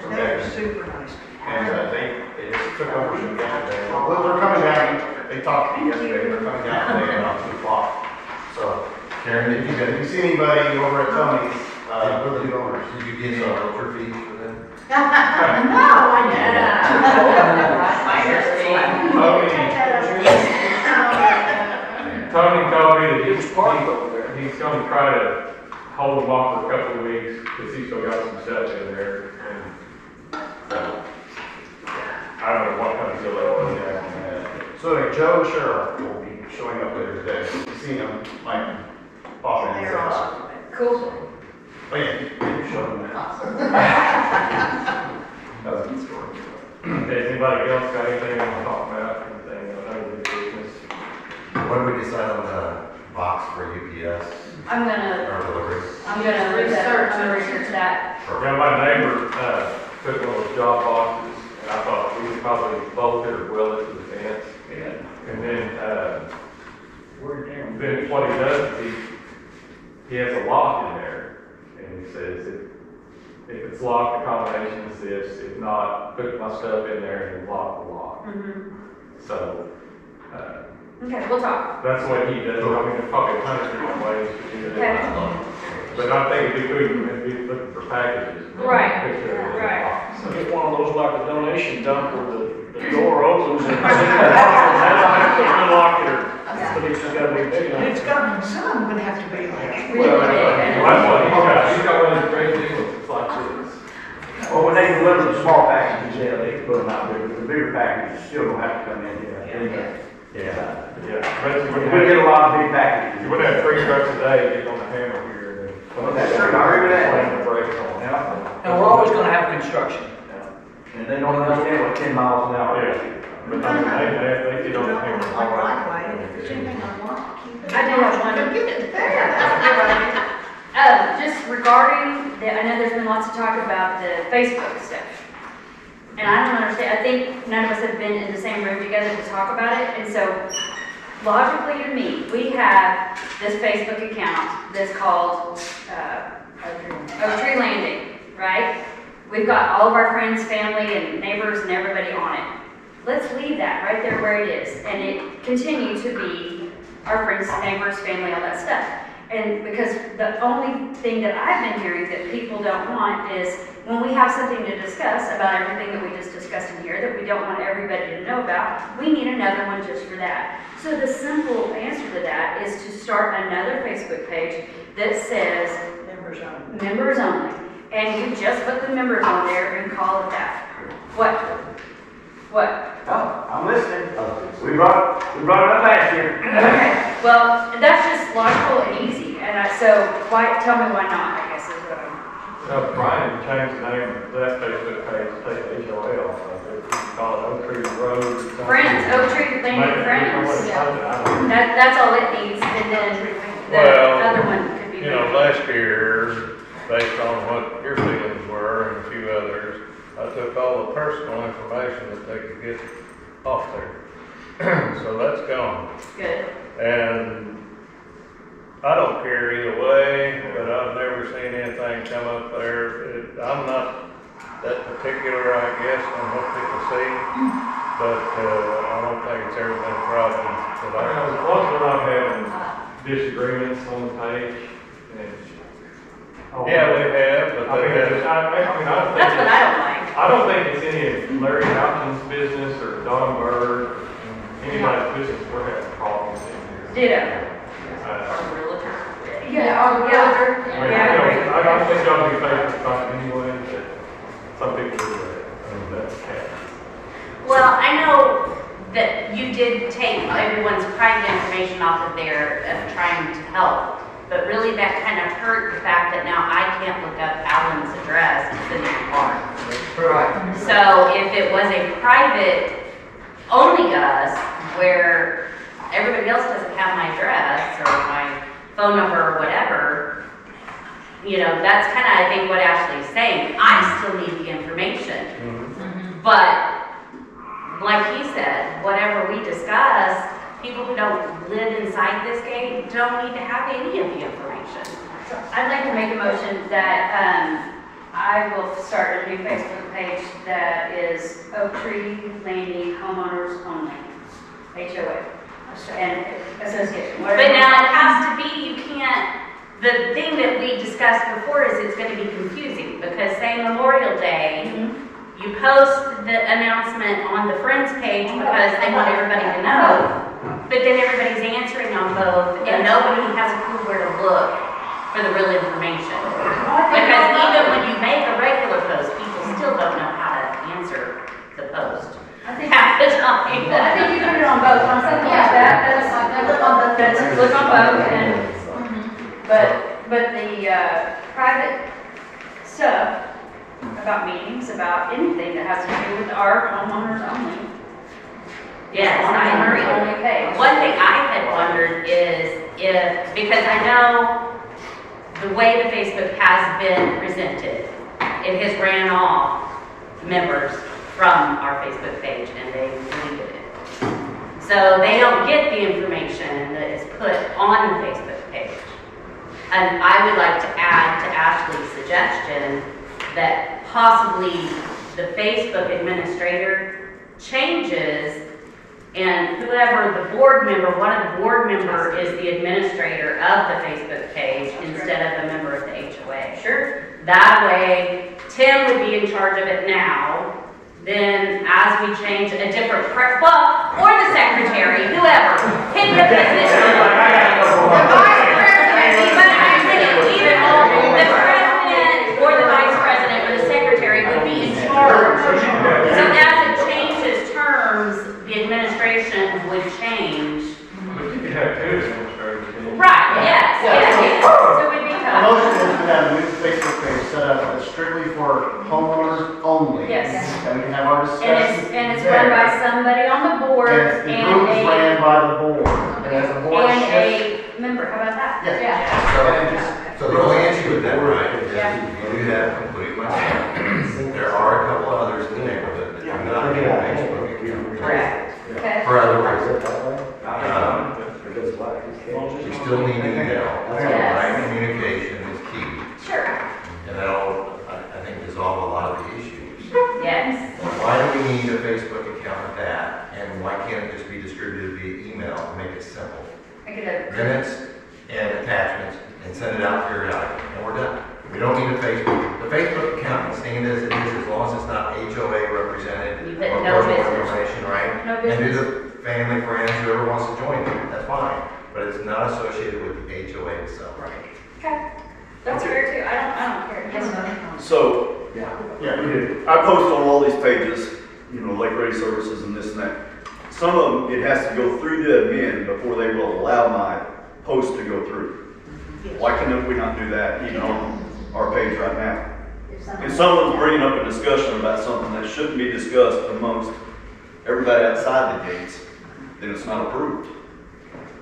They're super nice. And they just took over some yesterday. Well, they're coming down, they talked to me yesterday, they're coming down today about 2 o'clock. So, Karen, if if you see anybody over at Tony's, we're the new owners. did you get any realtor fees for them? No, I Tony told me that he's going to try to hold them off for a couple of weeks because he's still got some stuff in there. And I don't know what kind of deal that was. So anyway, Joe and Cheryl will be showing up later today. You've seen them, like, popping in. They're awesome. Cool. Oh, yeah. Show them that. That was a good story. Has anybody else got anything they want to talk about, anything, other business? What did we decide on the box for UPS I'm gonna or delivery? research that. Yeah, my neighbor, took one of those job boxes, and I thought we could probably bolt it or weld it to the fence. Yeah. And then, Where you down? then what he does is he has a lock in there, and he says if it's locked, the combination is this, if not, put my stuff in there and lock the lock. So, Okay, we'll talk. that's what he does. I mean, there's probably 100 different ways to do Okay. that. But I think it'd be good to be looking for packages. Right, Picture of the right. box. So get one of those like a donation dump where the door opens and have to unlock it, but it's just gotta be big And it's enough. got, some gonna have to be like. Well, that's what he's got. He's got one of these great deals. It's like this. Well, when they deliver the small packages, yeah, they can put them out there, but the bigger packages still don't have to come in here. Yeah. Yeah. But you We wouldn't get have, a lot of big packages. you wouldn't have 3 trucks a day getting on the hammer here and then. Okay, I agree with that. Slam the brakes on. Yeah. And we're always gonna have construction. And they don't understand what 10 miles an hour is. Yeah. But I mean, they get on the hammer. Like right away, and if there's anything I want, keep it. I do have one. Get it there, that's a good idea. Just regarding I know there's been lots of talk about the Facebook stuff. And I don't understand, I think none of us have been in the same room together to talk about it, and so logically to me, we have this Facebook account that's called, Oak Tree Landing, right? We've got all of our friends, family, and neighbors and everybody on it. Let's leave that right there where it is, and it continue to be our friends, neighbors, family, all that stuff. And because the only thing that I've been hearing that people don't want is when we have something to discuss about everything that we just discussed in here that we don't want everybody to know about, we need another one just for that. So the simple answer to that is to start another Facebook page that says Members only. members only. And you just put the members on there and call it that. What? What? Oh, I'm listening. We brought it up last year. Okay, well, that's just logical and easy, and so tell me why not, I guess is what I'm. Brian changed the name of that Facebook page, take HOL. You can call it Oak Tree Road. or something. Friends, Oak Tree Landing Friends. That's all it needs, and then the Well, other one could be. You know, last year, based on what your feelings were and a few others, I took all the personal information that they could get off there. So that's gone. Good. And I don't care either way, but I've never seen anything come up there. I'm not that particular, I guess, on what people see, but I don't think it's ever been a problem that I As long as we're not having disagreements on the page, and. Yeah, we have, but I mean, they have. I don't think. That's what I don't like. I don't think it's any of Larry Hopkins' business or Don Bird, or anybody's business we're having problems in here. Ditto. I Yeah, yeah. mean, I don't think y'all be faithful about it anyway, but some people do that. I mean, that's cat. Well, I know that you did take everyone's private information off of there of trying to help, but really that kind of hurt the fact that now I can't look up Alan's address in City Park. Right. So if it was a private, only us, where everybody else doesn't have my address or my phone number or whatever, you know, that's kind of, I think, what Ashley's saying. I still need the information. But like he said, whatever we discuss, people who don't live inside this gate don't need to have any of the information. So I'd like to make a motion that I will start a new Facebook page that is Oak Tree Landing Homeowners Only, HOA, and association. But now it has to be, you can't, the thing that we discussed before is it's gonna be confusing, because say Memorial Day, you post the announcement on the Friends page because they want everybody to know, but then everybody's answering on both, and nobody has a clue where to look for the real information. Because even when you make a regular post, people still don't know how to answer the post. Half the time. I think you put it on both, on something like that, that's, look on both, and, but But the private stuff about meetings, about anything that has to do with our homeowners only. Yes, On I our agree. only page. One thing I had wondered is if, because I know the way the Facebook has been presented, it has ran off members from our Facebook page and they deleted it. So they don't get the information that is put on the Facebook page. And I would like to add to Ashley's suggestion that possibly the Facebook administrator changes and whoever the board member, one of the board member is the administrator of the Facebook page instead of a member of the HOA. Sure. That way, Tim would be in charge of it now. Then as we change a different, or the secretary, whoever, pick the position. The vice president, but I'm saying either the president or the vice president or the secretary would be in charge. So as it changes terms, the administration would change. But you could have two administrators. couldn't you? Right, yes, yes. So we'd be The covered. motion is to have a new Facebook page set up that's strictly for homeowners only. Yes. And we can have our discussions And it's run by there. somebody on the board And the group is ran by the board. And as the board and shifts. a member, how about that? Yeah. So the only issue with that, right, is Yeah. you do have complete myself. There are a couple others in the neighborhood that do not have a Facebook account. Correct. Okay. For other reasons. Because black is king. You still need email. Yes. Right, communication is key. Sure. And that'll, I think, resolve a lot of the issues. Yes. Why do we need a Facebook account with that? And why can't it just be distributed via email to make it simple? I get a, Minutes and attachments and send it out periodically, and we're done. We don't need a Facebook. The Facebook account can stand as it is as long as it's not HOA represented You put or no personal business. information, right? No And business. do the family, friends, whoever wants to join it, that's fine. But it's not associated with the HOA itself. okay. That's fair too. I don't care. Yes, no. So, Yeah, we do. I post on all these pages, you know, Lake Ready Services and this and that. Some of them, it has to go through the admin before they will allow my post to go through. Why can we not do that, even on our page right now? If someone's bringing up a discussion about something that shouldn't be discussed amongst everybody outside the gates, then it's not approved.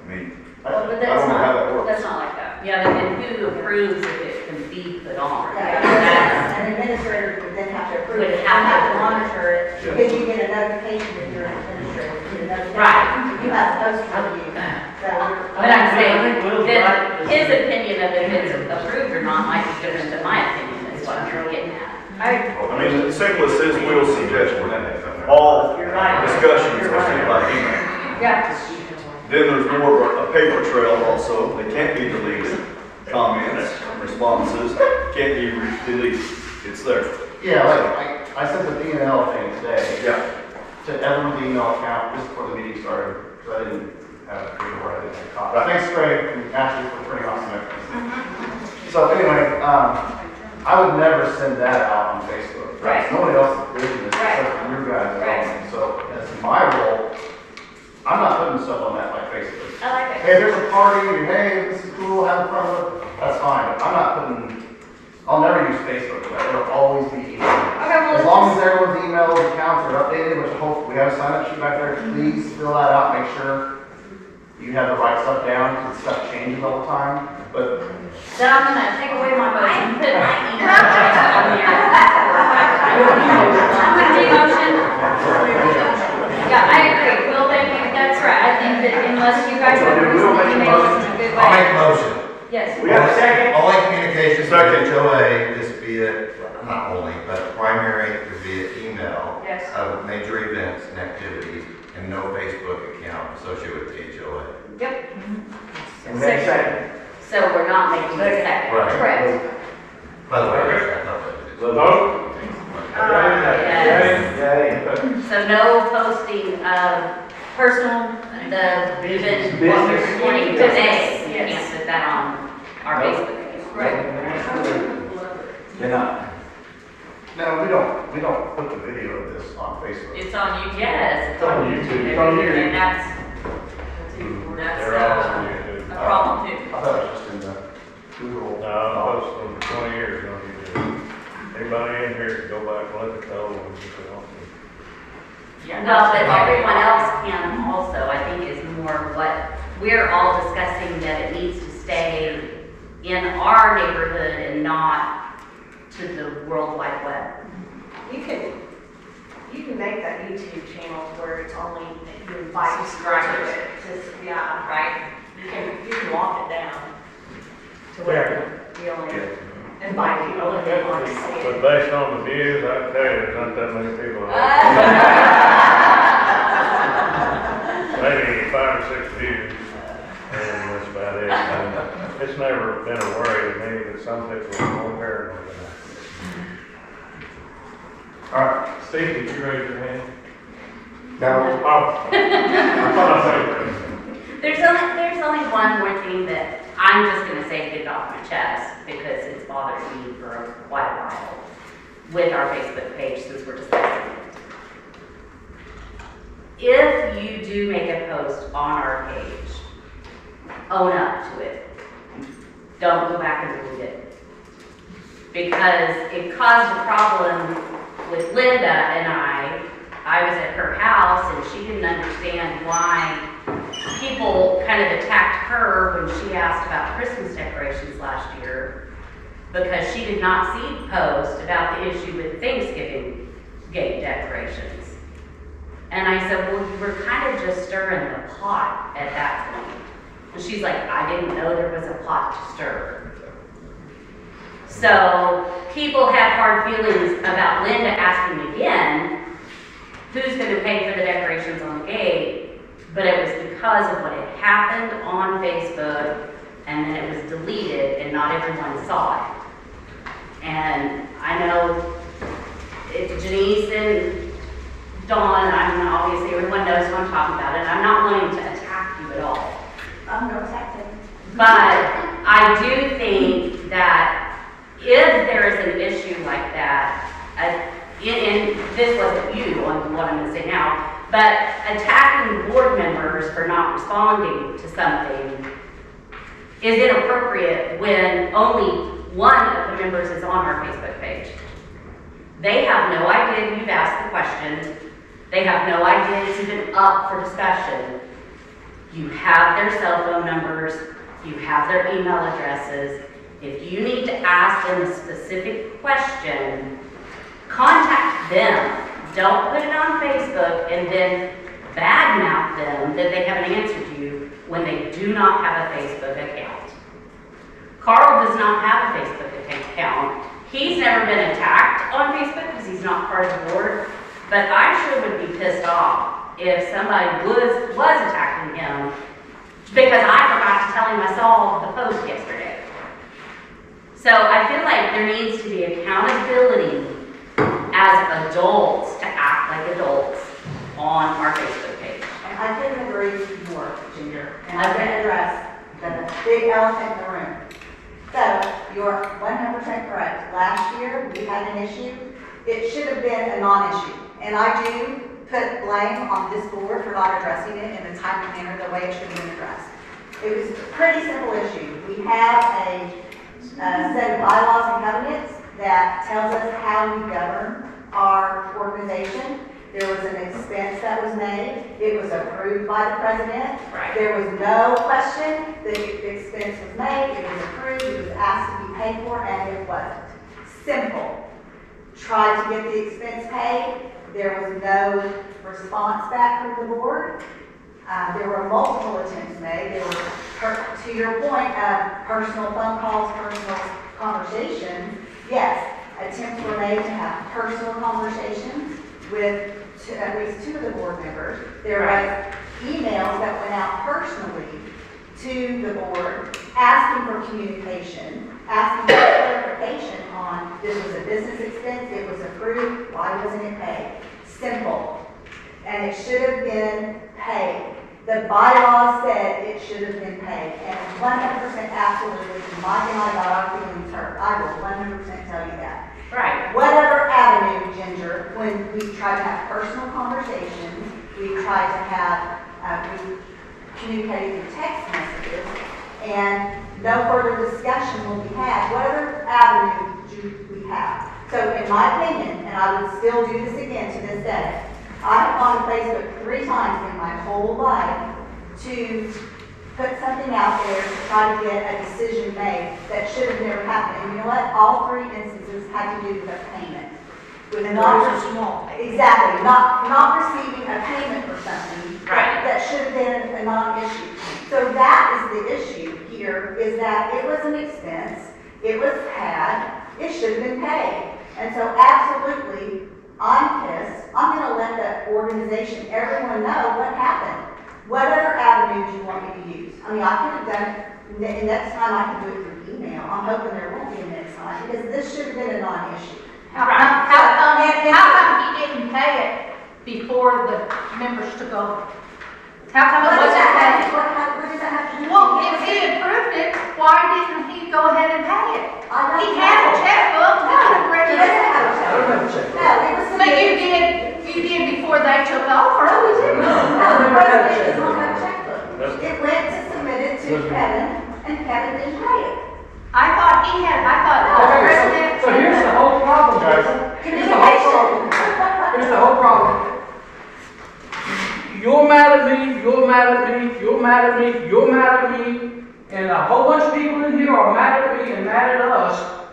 I mean, I But don't that's know how that not, works. that's not like that. Yeah, but then who approves if it can be put on? Yeah, an administrator would then have to approve it, Would and have to have to approve it. monitor it, because you get a notification if you're an administrator, you get a notification. Right. You have those from you, so we're. But I'm saying, I think Will's that right. his opinion of if it's approved or not might be different than my opinion, is what I'm getting at. I mean, the simplest is Will's suggestion, all discussions are sent by email. Yeah. Then there's more of a paper trail also, they can't be deleted. Comments, responses, can't be deleted, it's there. Yeah, like, I sent the P&L thing today. Yeah. To everyone's email account just before the meeting started, because I didn't have a paper where I didn't have a copy. Thanks, Craig, and Ashley for printing off some extras. So anyway, I would never send that out on Facebook. Right. It's nobody else's business Right. except for your guys' Right. own. So as my role, I'm not putting stuff on that like Facebook. I like it. Hey, there's a party, or hey, this is cool, have fun with it, that's fine. But I'm not putting, I'll never use Facebook for that, it'll always be email. Okay, well, As long as everyone's email accounts are updated, which I hope we have a sign up sheet back there, please fill that out, make sure you have the right stuff down, because stuff changes all the time. But Then I'm gonna take away my I motion. put my email address on there. I'm gonna demotion. Yeah, I agree. Will, thank you. That's right. I think that unless you guys have We'll make a recent emails, it's a good I'll way. make a motion. Yes. we have a second? Only communication with Second. HOA is via, not only, but primary is via email. Yes. Of major events and activities, and no Facebook account associated with the HOA. Yep. And then second. So we're not making a second. Right. Correct. By the way, I thought that was. Vote. Yes. So no posting of personal, the, even what we're recording today, you Yes. can't put that on our Facebook account. Right. They're not. No, we don't put the video of this on Facebook. It's on YouTube. Yes. It's on YouTube. It's on YouTube. And that's They're all on YouTube. a problem too. I thought it was just in the Google. Well, but everyone else can also, I think is more what we're all discussing, that it needs to stay in our neighborhood and not to the World Wide Web. You can make that YouTube channel where it's only, you invite subscribers to it. Yeah, Right? you can lock it down to where you only invite people I think that want to that's see But it. based on the views, I can tell you, there's not that many people. Maybe 5 or 6 views, and that's about it. And it's never been a worry to me, but some people are more paranoid than All right, Steve, did you raise your hand? Now, I thought I said it. There's only one more thing that I'm just gonna say, get it off my chest, because it's bothered me for quite a while with our Facebook page, since we're discussing it. If you do make a post on our page, own up to it. Don't go back and delete it. Because it caused a problem with Linda and I was at her house and she didn't understand why people kind of attacked her when she asked about Christmas decorations last year, because she did not see the post about the issue with Thanksgiving gate decorations. And I said, well, you were kind of just stirring the pot at that point. And she's like, I didn't know there was a pot to stir. So people had hard feelings about Linda asking again, who's going to pay for the decorations on the gate? But it was because of what had happened on Facebook, and then it was deleted, and not everyone saw it. And I know Janice and Dawn, I mean, obviously everyone knows who I'm talking about, and I'm not wanting to attack you at all. I'm no tactic. But I do think that if there is an issue like that, and this wasn't you on what I'm going to say now, but attacking board members for not responding to something is inappropriate when only one of the members is on our Facebook page. They have no idea you've asked the question. They have no idea it's even up for discussion. You have their cell phone numbers. You have their email addresses. If you need to ask them a specific question, contact them. Don't put it on Facebook and then badmouth them that they haven't answered you when they do not have a Facebook account. Carl does not have a Facebook account. He's never been attacked on Facebook because he's not part of the board, but I sure would be pissed off if somebody was attacking him because I forgot to tell him I saw the post yesterday. So I feel like there needs to be accountability as adults to act like adults on our Facebook page. And I couldn't agree more, Ginger. And I'm going to address the big elephant in the room. So, you're 100% correct. Last year, we had an issue. It should have been a non-issue. And I do put blame on this board for not addressing it in a timely manner, the way it should have been addressed. It was a pretty simple issue. We have a set of bylaws and covenants that tells us how we govern our organization. There was an expense that was made. It was approved by the president. Right. There was no question. The expense was made. It was approved. It was asked to be paid for, and it wasn't. Simple. Tried to get the expense paid. There was no response back from the board. There were multiple attempts made. There were, to your point of personal phone calls, personal conversations, yes, attempts were made to have personal conversations with at least 2 of the board members. There was emails that went out personally to the board asking for communication, asking for clarification on this was a business expense, it was approved, why wasn't it paid? Simple. And it should have been paid. The bylaws said it should have been paid, and 100% absolutely, Mike and I got our feelings hurt. I will 100% tell you that. Right. Whatever avenue, Ginger, when we tried to have personal conversations, we tried to have, we communicated through text messages, and no further discussion will be had, whatever avenue we have. So in my opinion, and I would still do this again to this day, I have gone to Facebook 3 times in my whole life to put something out there to try to get a decision made that should have never happened. And you know what? All 3 instances had to do with a payment. With And not those are small. exactly, not receiving a payment for something Right. that should have been a non-issue. So that is the issue here, is that it was an expense, it was had, it should have been paid. And so absolutely, I'm pissed. I'm gonna let the organization, everyone know what happened. What other avenues you want me to use? I mean, I could have done it, next time I can do it through email. I'm hoping there won't be a next time, because this should have been a non-issue. How come he didn't pay it before the members took over? How come it What does wasn't that paid? have, what does that have to do? Well, if he approved it, why didn't he go ahead and pay it? I don't He had a know. checkbook, he could have He written doesn't it. have a I check. don't have a check. No, it was But you submitted. did before they took over. No, we didn't. No, No, I the never had a president does not checkbook. have a checkbook. It went to submit it to Kevin, and Kevin didn't pay it. I thought the Okay, president. so here's the whole problem, Jason. Here's the whole problem. Here's the whole problem. You're mad at me, you're mad at me, you're mad at me, you're mad at me, and a whole bunch of people in here are mad at me and mad at us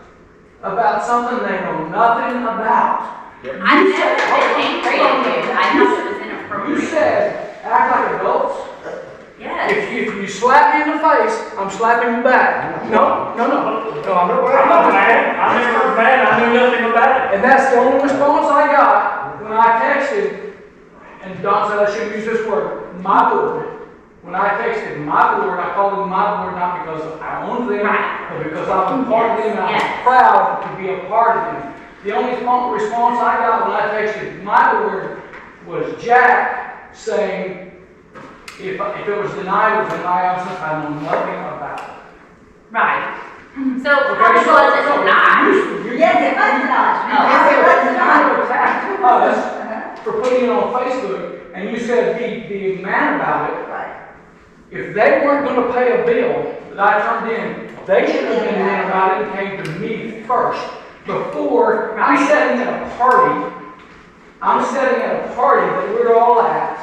about something they know nothing about. I never been angry at you. I thought it was You inappropriate. said, act like adults. Yes. If you slap me in the face, I'm slapping you back. No, I'm not. I'm not mad. I never mad. I knew nothing about it. And that's the only response I got when I texted, and Don said I shouldn't use this word, my board. When I texted my board, I called them my board not because I owned them, Right. but because I'm a part of them and I'm Yes. proud to be a part of them. The only response I got when I texted my board was Jack saying, if it was denied, it was denied, since I know nothing about it. Right. So, Okay, how much was it not? Yes, it was denied. Oh. Yes, it was denied. You attacked us for putting it on Facebook, and you said be mad about it. Right. If they weren't gonna pay a bill that I turned in, they should have been mad about it and came to me first. Before, I'm sitting at a party that we're all at,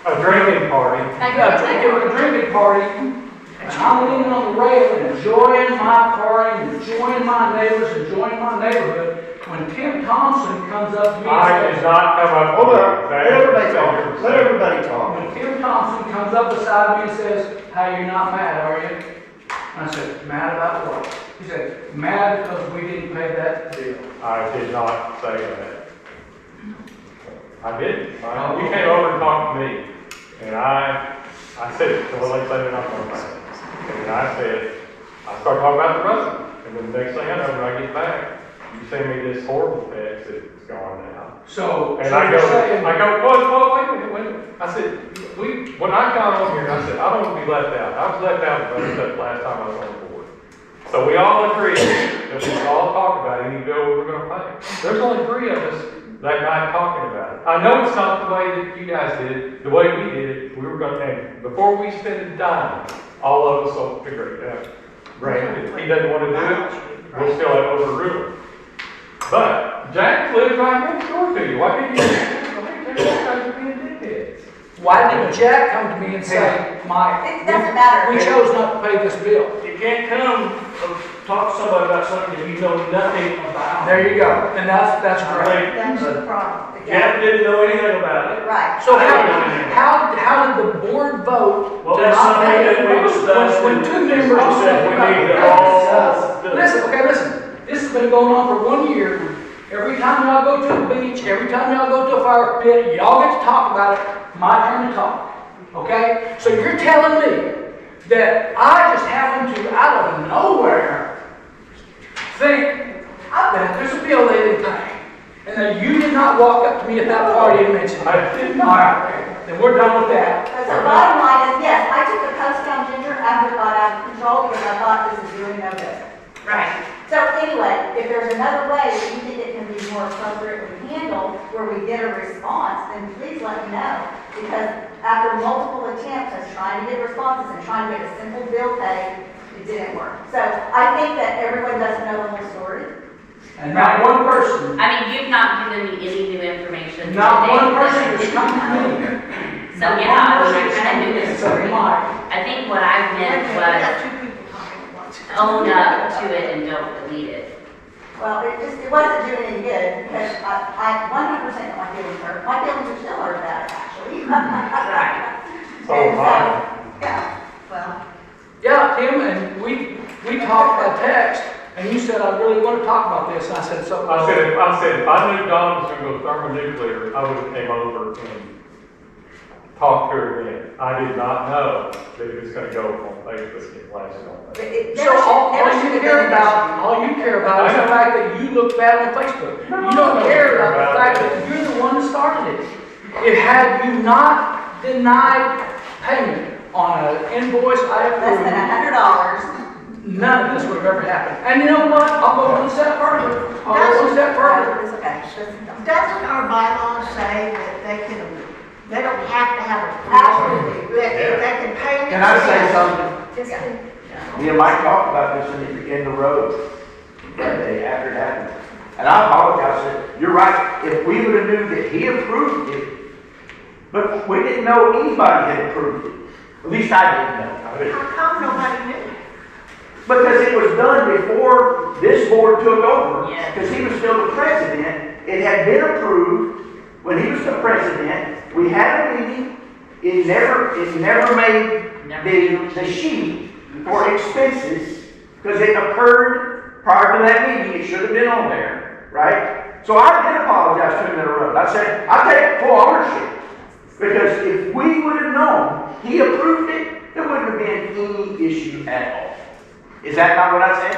A drinking party. a drinking party, and I'm leaning on the rail and enjoying my party, enjoying my neighbors, enjoying my neighborhood, when Tim Thompson comes up to me and I says, did not come up. Hold with up, that. let everybody talk, let everybody talk. when Tim Thompson comes up beside me and says, "Hey, you're not mad, are you?" And I said, "Mad about what?" He said, "Mad because we didn't pay that bill." I did not say that. I didn't. You came over and talked to me, and I said, well, they say they're not going to pay. And I said, I started talking about the Russell, and then the next thing I know, when I get back, you send me this horrible text that it's gone now. So, And so I you're go, saying, well, wait a minute. I said, when I got on here, I said, I don't want to be left out. I was left out of the stuff last time I was on the board. So we all agreed that we would all talk about any bill we were going to pay. There's only 3 of us that night talking about it. I know it's not the way that you guys did it, the way we did it. We were going to, and before we spent a dime, all of us will agree. Granted, if he doesn't want to do it, we'll still have overrule it. But Jack lives right next door to you. Why didn't you guys are being dickheads? why did Jack come to me and say, Mike, It doesn't matter. we chose not to pay this bill? You can't come talk to somebody about something that you know nothing about. There you go, and that's great. That's the problem. Jeff didn't know anything about it. Right. So how did the board vote? Well, to that's not something pay that the we vote discussed When and 2 members we said we need to all. Listen, this has been going on for 1 year. Every time y'all go to the beach, every time y'all go to a fire pit, y'all get to talk about it, my turn to talk, okay? So you're telling me that I just happened to, out of nowhere, think that there's a bill they didn't pay, and that you did not walk up to me at that party and mention it? I did not. All right, then we're done with that. So bottom line is, yes, I took the post-town ginger after it got out of control because I thought this is doing no good. Right. So anyway, if there's another way that you think it can be more appropriately handled where we get a response, then please let me know. Because after multiple attempts of trying to get responses and trying to get a simple bill paid, it didn't work. So I think that everyone doesn't know the whole story. And not one person, I mean, you've not given me any new information. not today one that person I has didn't come to know. me. So, Not yeah, one I person mean, I has kinda come to knew me this and said, story. Mike, I think what I meant We was got two people talking at once. own up to it and don't delete it. Well, it wasn't doing any good, because I 100% know my feelings hurt. My feelings are still hurt about it, actually. Right. So, And mine. yeah, well, yeah, Tim, and we talked by text, and you said, I really want to talk about this, and I said, so. I said, if I knew Don was gonna go thermonuclear, I would've came over and talked to her then. I did not know that it was gonna go on Facebook and flash it on Facebook. it So never all should, never you should have care been an about, all you care about is the fact that you look bad on Facebook. You don't care about the fact that you're the one that started it. If had you not denied payment on an invoice I issue. Less than approved, $100. none of this would have ever happened. And you know what? I'll go one step further. I'll go one step further. It's okay. Doesn't our bylaws say that they don't have to have a Absolutely. They can pay. Can I say something? Just Me and Mike talked about this in the road that day after it happened. And I apologize, said, you're right, if we would have knew that he approved it, but we didn't know anybody had approved it. At least I didn't know. How come nobody knew? Because it was done before this board took over. Yeah. Because he was still the president. It had been approved when he was the president. We had a meeting. It never made the sheet for expenses because it occurred prior to that meeting. It should have been on there, right? So I did apologize to him in the road. I said, I take full ownership. Because if we would have known he approved it, there wouldn't have been any issue at all. Is that not what I said?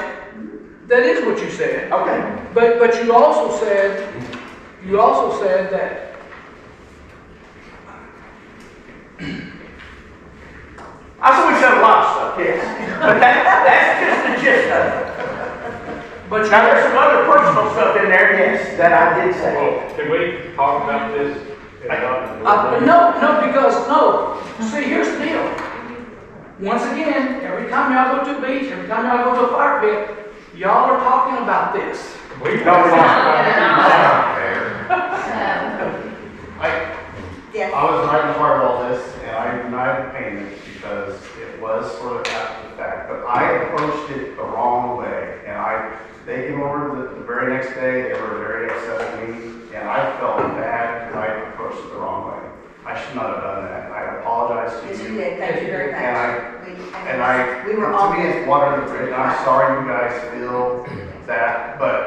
That is what you said. Okay. But you also said that I said we said a lot of stuff, yes. But that's just the gist of it. But Now there's some other personal stuff in there, yes, that I did say. Well, can we talk about this? no. See, here's the deal. Once again, every time y'all go to the beach, every time y'all go to a fire pit, y'all are talking about this. We No, we're not. That's not fair. Yes. I was right in part of all this, and I denied payment because it was sort of after the fact, but I approached it the wrong way, and they came over the very next day, they were very upset with me, and I felt bad because I approached it the wrong way. I should not have done that. I apologize to Yes, you. you did. Thank you very much. We were all. to me, it's water under the bridge, and I'm sorry you guys feel that, but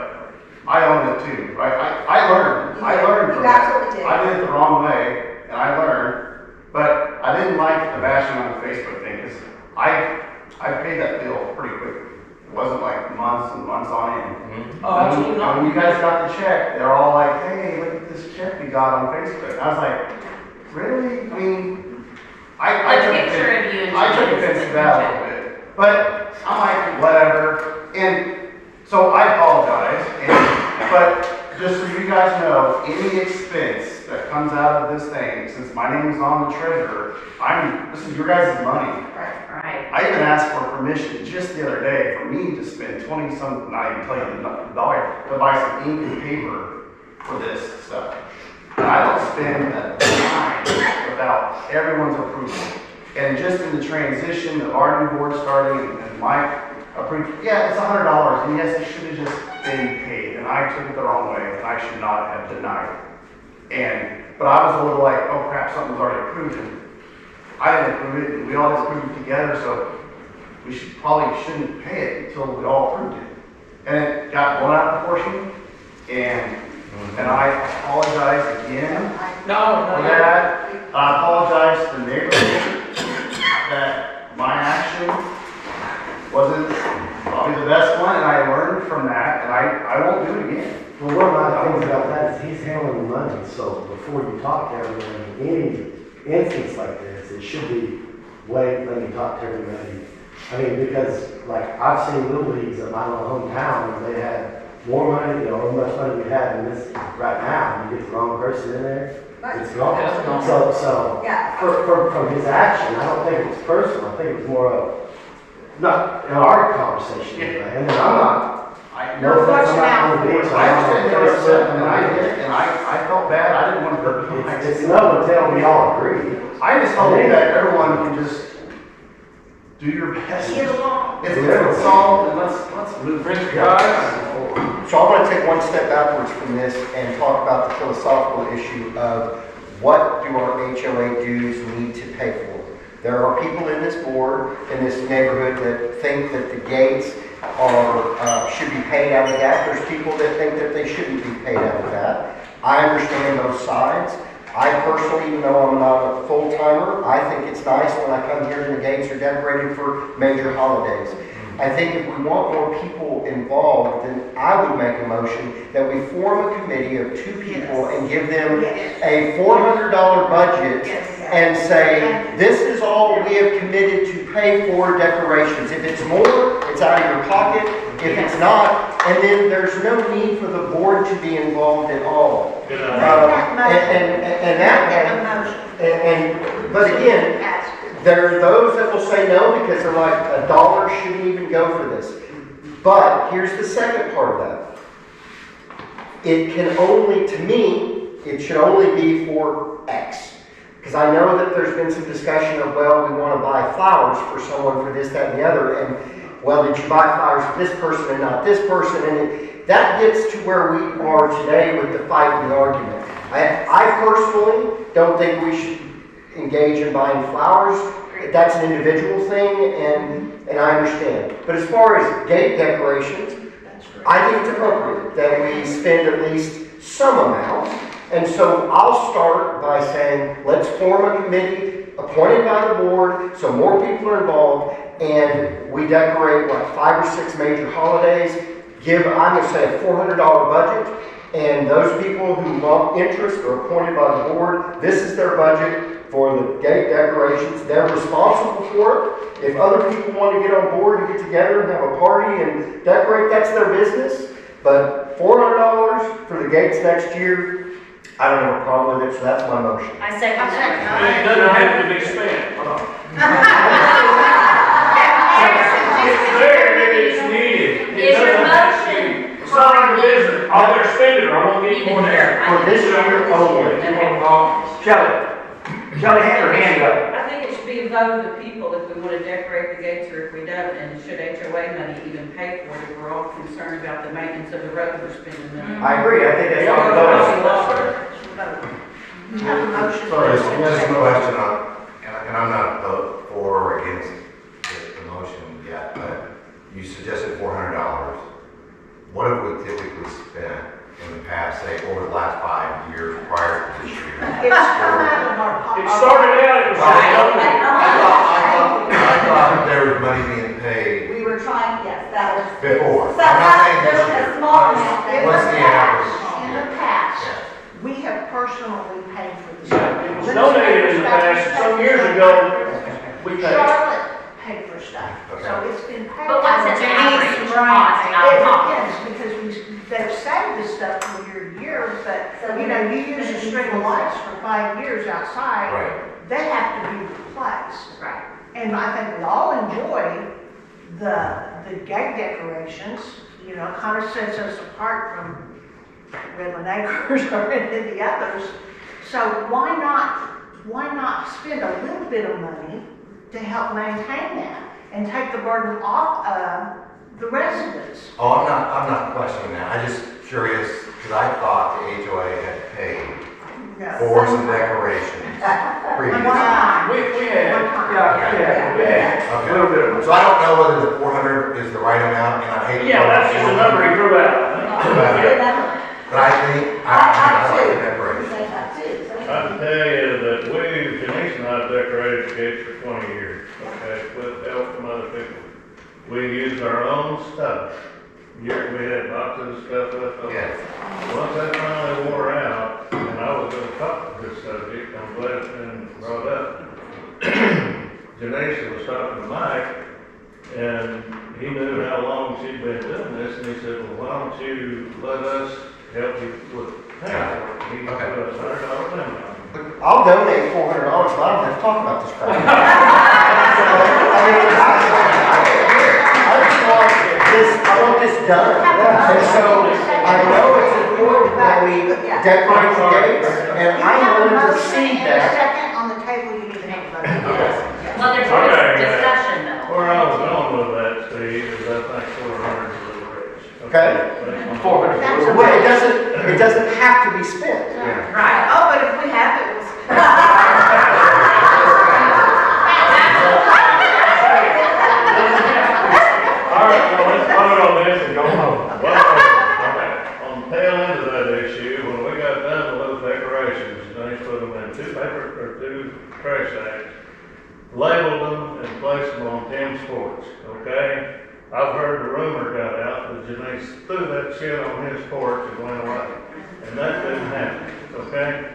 I own it too. I learned from You that. absolutely did. I did it the wrong way, and I learned, but I didn't like the bashing on the Facebook thing, because I paid that bill pretty quick. It wasn't like months and months on end. Oh, absolutely not. When you guys got the check, they're all like, hey, look at this check we got on Facebook. I was like, really? I mean, I A took picture offense- of you and I took Janice offense is to that a check. little bit. But I'm like, whatever. And so I apologize. But just so you guys know, any expense that comes out of this thing, since my name is on the treasurer, this is your guys' money. Right. I even asked for permission just the other day for me to spend 20-some, not even tell you the dollar, to buy some ink and paper for this stuff. And I don't spend a dime without everyone's approval. And just in the transition, the our new board starting and my approval, yeah, it's $100, and yes, it should have just been paid. And I took it the wrong way, and I should not have denied it. But I was a little like, oh crap, something's already approved. And I didn't approve it, and we all just approved it together, so we probably shouldn't pay it until we all approved it. And it got blown out of proportion, and I apologize again for that. I apologize to the neighborhood that my action wasn't probably the best one, and I learned from that, and I won't do it again. Well, one of my things about that is he's handling the money, so before you talk to everyone, any instance like this, it should be, wait, let me talk to everybody. I mean, because, like, I've seen little leagues in my own hometown where they had more money, how much money we have in this right now, you get the wrong person in there, it's gone. So, Yeah. from his action, I don't think it was personal, I think it was more of, not in our conversation, anyway. And then I'm not No offense, I'm not on the beach. I understand the other side, and I did it, and I felt bad, I didn't want to hurt people. It's enough until we all agree. I just hope that everyone can just do your best. Get along. It's solved, and let's move. Guys. So I want to take one step backwards from this and talk about the philosophical issue of what do our HOA dues need to pay for. There are people in this board, in this neighborhood, that think that the gates should be paid out of that. There's people that think that they shouldn't be paid out of that. I understand both sides. I personally, even though I'm not a full-timer, I think it's nice when I come here and the gates are decorated for major holidays. I think if we want more people involved, then I would make a motion that we form a committee of 2 people and give them a $400 budget and say, this is all we have committed to pay for decorations. If it's more, it's out of your pocket. If it's not, and then there's no need for the board to be involved at all. Good idea. But again, there are those that will say no because they're like, $1 shouldn't even go for this. But here's the second part of that. It can only, to me, it should only be for X. Because I know that there's been some discussion of, well, we want to buy flowers for someone for this, that, and the other. And, well, did you buy flowers for this person and not this person? And that gets to where we are today with the fight and the argument. I personally don't think we should engage in buying flowers. That's an individual thing, and I understand. But as far as gate decorations, I think it's appropriate that we spend at least some amount. And so I'll start by saying, let's form a committee appointed by the board so more people are involved, and we decorate, 5 or 6 major holidays. I'm going to say a $400 budget. And those people who want interest are appointed by the board. This is their budget for the gate decorations. They're responsible for it. If other people want to get on board and get together and have a party and decorate, that's their business. But $400 for the gates next year, I don't have a problem with it, so that's my motion. I second that. It doesn't have to be spent. It's there if it's needed. Is your motion? It's not our business. I'm gonna spend it or I'm gonna get more there. For this year only. Shelley, had her hand up. I think it should be a vote of the people if we want to decorate the gates or if we don't, and should HOA money even pay for it if we're all concerned about the maintenance of the road we're spending money. I agree, I think that's what we're You have a motion. So just a question on, and I'm not for or against the motion yet, but you suggested $400. What have we typically spent in the past, say, over the last 5 years prior to this year? It's come out of our It started out, it was I thought there was money being paid We were trying, yes, that was. before. So I'm not saying there this was a year. small amount that What's the average? In the past, we have personally paid for the stuff. It was donated in the past, some years ago, we paid. Charlotte paid for stuff, so it's been paid. But what's the average cost, not It cost? depends, because they've saved this stuff for years, but, you know, you use a string of lights for 5 years outside, Right. they have to be replaced. Right. And I think we all enjoy the gate decorations, you know, kind of sets us apart from Redland Acres or any of the others. So why not spend a little bit of money to help maintain that and take the burden off of the residents? Oh, I'm not questioning that. I'm just curious, because I thought the HOA had paid for some decorations previously. One time. We had. One time. Okay. So I don't know whether the 400 is the right amount, and I hate. Yeah, that's just a number he threw out. But I think, I like the decoration. I can tell you that Denise and I decorated the gates for 20 years, okay, with help from other people. We used our own stuff. We had boxes of stuff left over. Yes. Once that finally wore out, and I was gonna talk to this subject, I'm glad it's been brought up. Denise was talking to Mike, and he knew how long she'd been doing this, and he said, well, why don't you let us help you with paying for it? He put Okay. us $100 limit on it. I'll donate $400, but I don't have to talk about this crap. I want this it's done. And so I know it's important that we decorate the gates, and I'm willing to see that. Second on the table, you need to have a vote. Well, there's Okay, discussion though. Where I was going with that, Steve, is I think 400 is a little rich. Okay. $400. Well, it doesn't have to be spent. Right. Oh, but if we have it, we'll. All right, well, let's vote on this and go home. Well, okay, on the tail end of that issue, when we got done with those decorations, they put them in two trash sacks, labeled them and placed them on Tim's porch, okay? I've heard the rumor got out that Janice threw that shit on his porch and went away, and that didn't happen, okay?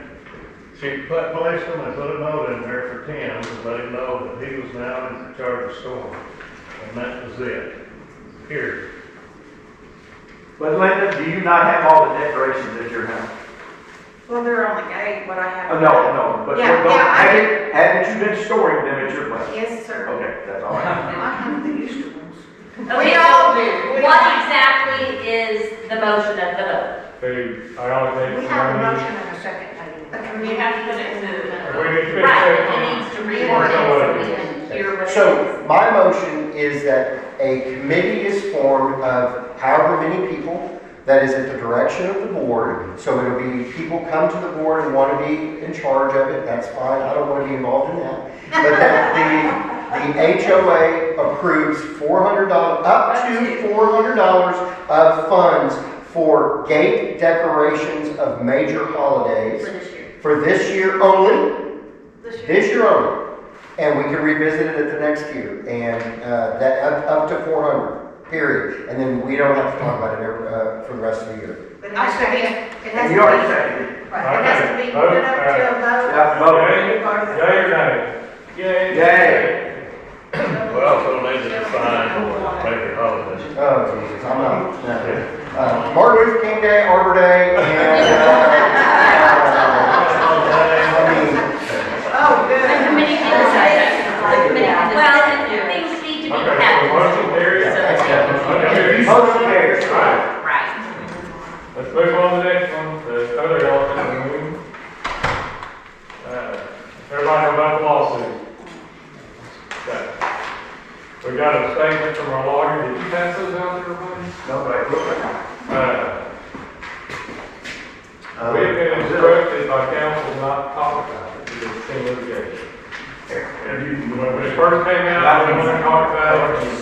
She placed them and put a note in there for Tim to let him know that he was now in charge of storm, and that was it, period. But Linda, do you not have all the decorations at your house? Well, they're on the gate, but I have. No, but Yeah, yeah, I haven't you been storing them at your place? Yes, sir. Okay, that's all right. I have the used ones. Okay, all so do. what exactly is the motion of the vote? I always think. We have a motion and a second, lady. You have to put it to. We need to fix Right, that. it needs to read it so we can hear what it is. So my motion is that a committee is formed of however many people, that is at the direction of the board. So it'll be people come to the board and want to be in charge of it, that's fine, I don't want to be involved in that. But that the HOA approves $400, up to $400 of funds for gate decorations of major holidays. For this year. For this year only. This year only. And we can revisit it at the next year, and that up to 400, period. And then we don't have to talk about it for the rest of the year. But it has to be, it has to You already be, seconded. right, it has to be put up to a vote. Yeah, vote. Yay or nay? Yay. Yay. We also need to define major holidays. Oh, Jesus, I'm not. No. Martin Luther King Day, Arbor Day, and, Oh, good. The committee can decide that. The committee can decide. Well, things need to be Okay, so kept. motion carries. Motion carries. Right. Right. Let's move on to the next one, the other elephant in the room. Everybody know about the lawsuit? Okay. We got a statement from our lawyer. Did you pass those out to everybody? Nobody. We have been instructed by counsel not to talk about it because it's in litigation. When it first came out, we didn't want to talk about it. And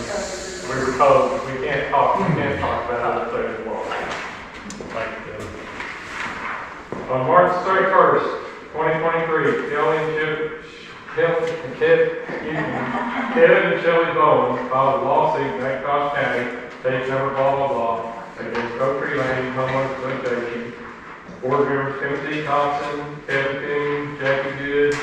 we were told we can't talk about it until it's law. On March 31st, 2023, Kevin and Shelley Bowen filed a lawsuit in McIntosh County, state number blah, blah, blah, against Oak Tree Lane Homeowners Association, board members Timothy Thompson, Kevin Coon, Jackie Good,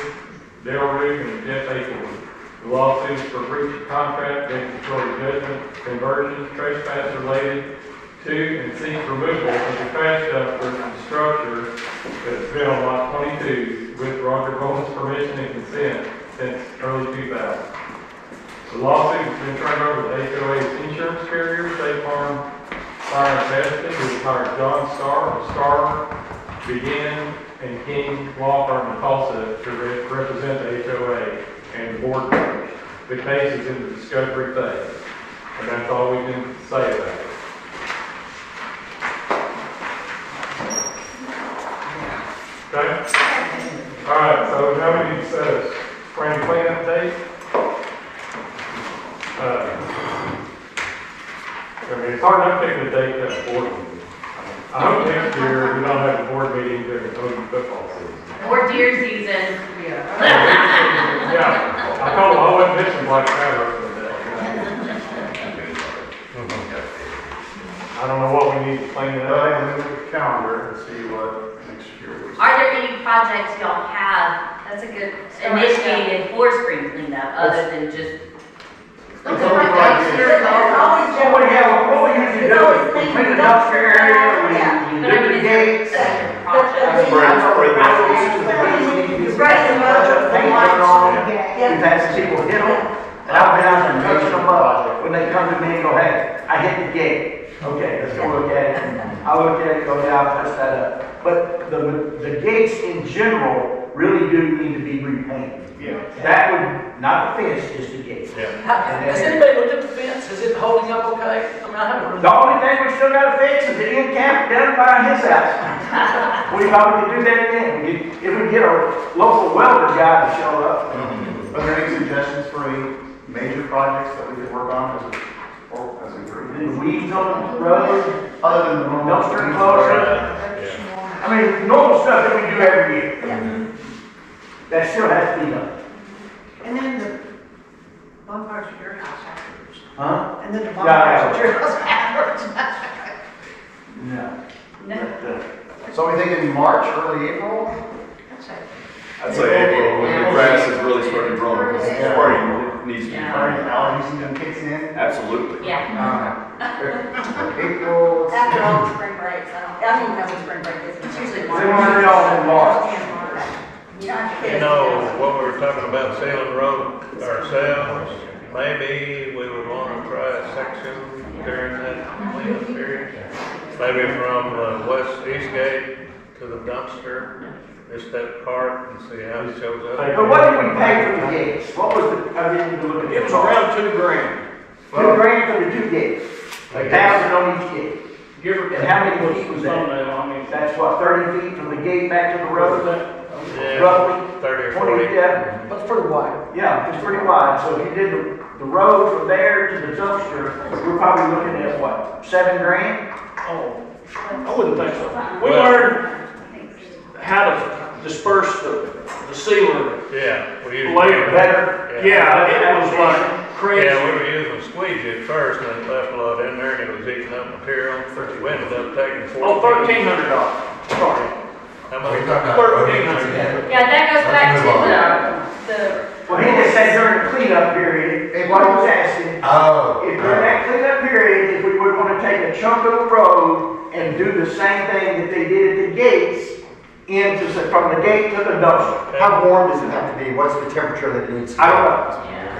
Darryl Root, and Jeff Acorn. The lawsuit is for breach of contract, declaratory judgment, conversion, trespass related to and seek removal of the trash dumpster and structure that's been on lot 22 with Roger Bowen's permission and consent since early 2000. The lawsuit has been turned over to HOA's insurance carrier, State Farm Fire and Casualty, who hired John Starr of Starr, Begin, and King Law Firm in Tulsa to represent the HOA and the board members. The case is in the discovery phase, and that's all we can say about it. Okay? All right, so now we need to set a spring cleanup date. It's hard enough picking a date to have a board meeting. I hope next year we don't have a board meeting during the OU football season. Or deer season. Yeah, I told them I wasn't missing like that for that. I don't know what we need to clean it I up. can look at the calendar and see what next year is. Are there any projects y'all have, that's a good, initiated for spring cleanup, other than just, What we usually do is we clean the dumpster area, we but I do mean, the is gates. there a project? We've had some people hit them, and I've been out and touched them up when they come to me and go, hey, I hit the gate. Okay, let's go look at it. I look at it, go down, touch that up. But the gates in general really do need to be repainted. Yeah. That would, not the fence, just the gates. Yeah. Has anybody looked at the fence? Is it holding up okay? I mean, I haven't really. The only thing we still gotta fix is the end cap down by his house. We probably could do that then. If we get a local welder guy to show up. Are there any suggestions for any major projects that we could work on as a group? The weeds on the road, Other than the normal. dumpster enclosure. Yeah. I mean, normal stuff that we do every year. That still has to be done. And then the bonfires at your house afterwards. Huh? And then the Yeah, bonfires at your house afterwards. No. No. So we think in March, early April? That's it. I'd say April, when the grass is really starting to grow, because spring needs to be. Yeah. Allergy season kicks in. Absolutely. Yeah. April. After all the spring breaks, I don't even know when spring break is. It's usually They March. want it all in March. You don't have You kids. know, what we were talking about sealing the road ourselves, maybe we would want to try a section during that cleanup period. Maybe from west east gate to the dumpster, just that part and see how it shows up. But what did we pay for the gates? What was the, I didn't even look at the. It was around $2,000. $2,000 for the two gates. 1,000 on each gate. Give or And how many feet was that? thumbnail, I mean. That's what, 30 feet from the gate back to the road? Yeah, Roughly? 30 or 20, 40. yeah. That's pretty wide. Yeah, it's pretty wide. So if you did the road from there to the dumpster, we're probably looking at what, $7,000? Oh, I wouldn't think so. We learned how to disperse the sealer Yeah, we used. later. Better? Yeah, it was like crazy. Yeah, we were using squeegee at first, and it left a lot in there, and it was eating up material. We ended up taking 14. Oh, $1,300. Sorry. How Are you much? talking about road 1,300. again? Yeah, that goes back Let's move to the, Well, he just said during the cleanup period, and what I was asking, Oh. if during that cleanup period, if we would want to take a chunk of the road and do the same thing that they did at the gates, from the gate to the dumpster. How warm does it have to be? What's the temperature that it needs to be? I don't know.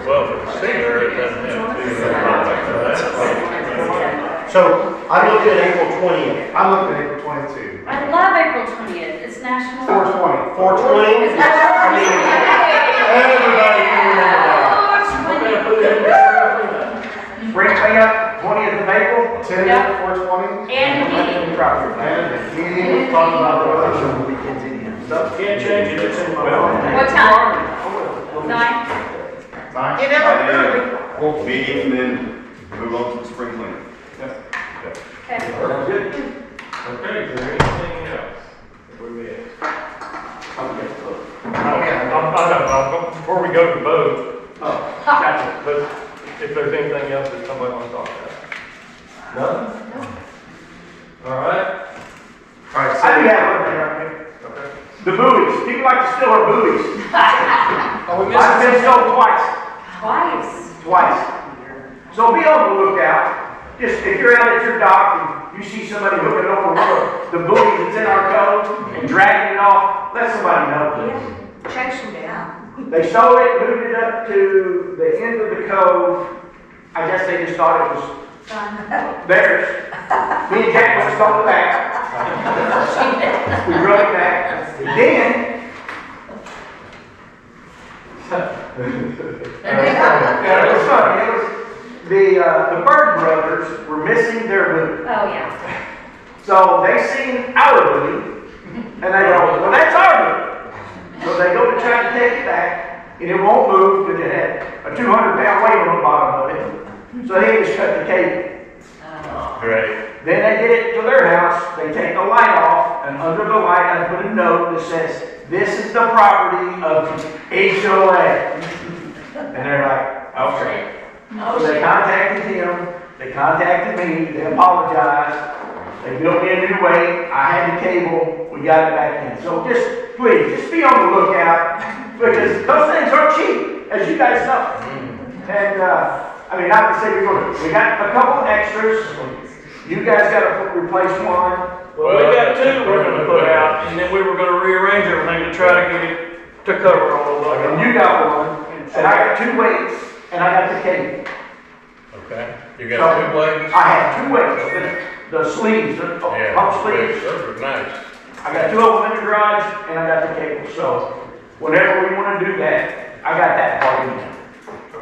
Well, for the sealer, it doesn't have to be. So I looked at April 20th. I'm looking at April 22. I love April 20th. It's National. 420. 420? It's National. Everybody can remember that. Spring cleanup, 20th of April. 10, Yeah. 420. And the meeting. Property. And the meeting was talking about the road on the weekends anyhow. Can't change it, it's in my. what time? 9? 9? You never Meeting, then move on to the spring cleanup. Okay. Okay, is there anything else? Where we at? Before we go to the vote, Gotcha. but if there's anything else that somebody wants to talk about. None? All right. All right, I do so. have one thing right here. Okay. The buoys. People like to steal our buoys. Are we I've missing been stolen twice. Twice. So be on the lookout. Just if you're out at your dock and you see somebody hooking over the buoy that's in our code and dragging it off, let somebody know. chase them down. They stole it, moved it up to the end of the cove. I guess they just thought it was theirs. Me and Jack went and stole it back. We drove it back. Then, yeah, it was funny. It was the Bird brothers were missing their buoy. Oh, yeah. So they seen our buoy, and they go, well, that's our buoy. So they go to try to take it back, and it won't move because it had a 200-pound weight on the bottom of it. So they just cut the cable. Great. Then they get it to their house, they take the light off, and under the light I put a note that says, this is the property of HOA. And they're like, okay. So they contacted him, they contacted me, they apologized, they built me a new weight, I had the cable, we got it back in. So just, please, just be on the lookout, because those things are cheap, as you guys know. And, I mean, not to say we got a couple extras, you guys gotta replace one. Well, we got two we're gonna put out, and then we were gonna rearrange everything to try to get it to cover all of And them. you got one, and I got two weights, and I got the cable. Okay. You got 2 blades? I have 2 ways, the sleeves, the Yeah, pump sleeves. those are nice. I got 2 of them in the garage, and I got the cable, so whenever we wanna do that, I got that part in there. So,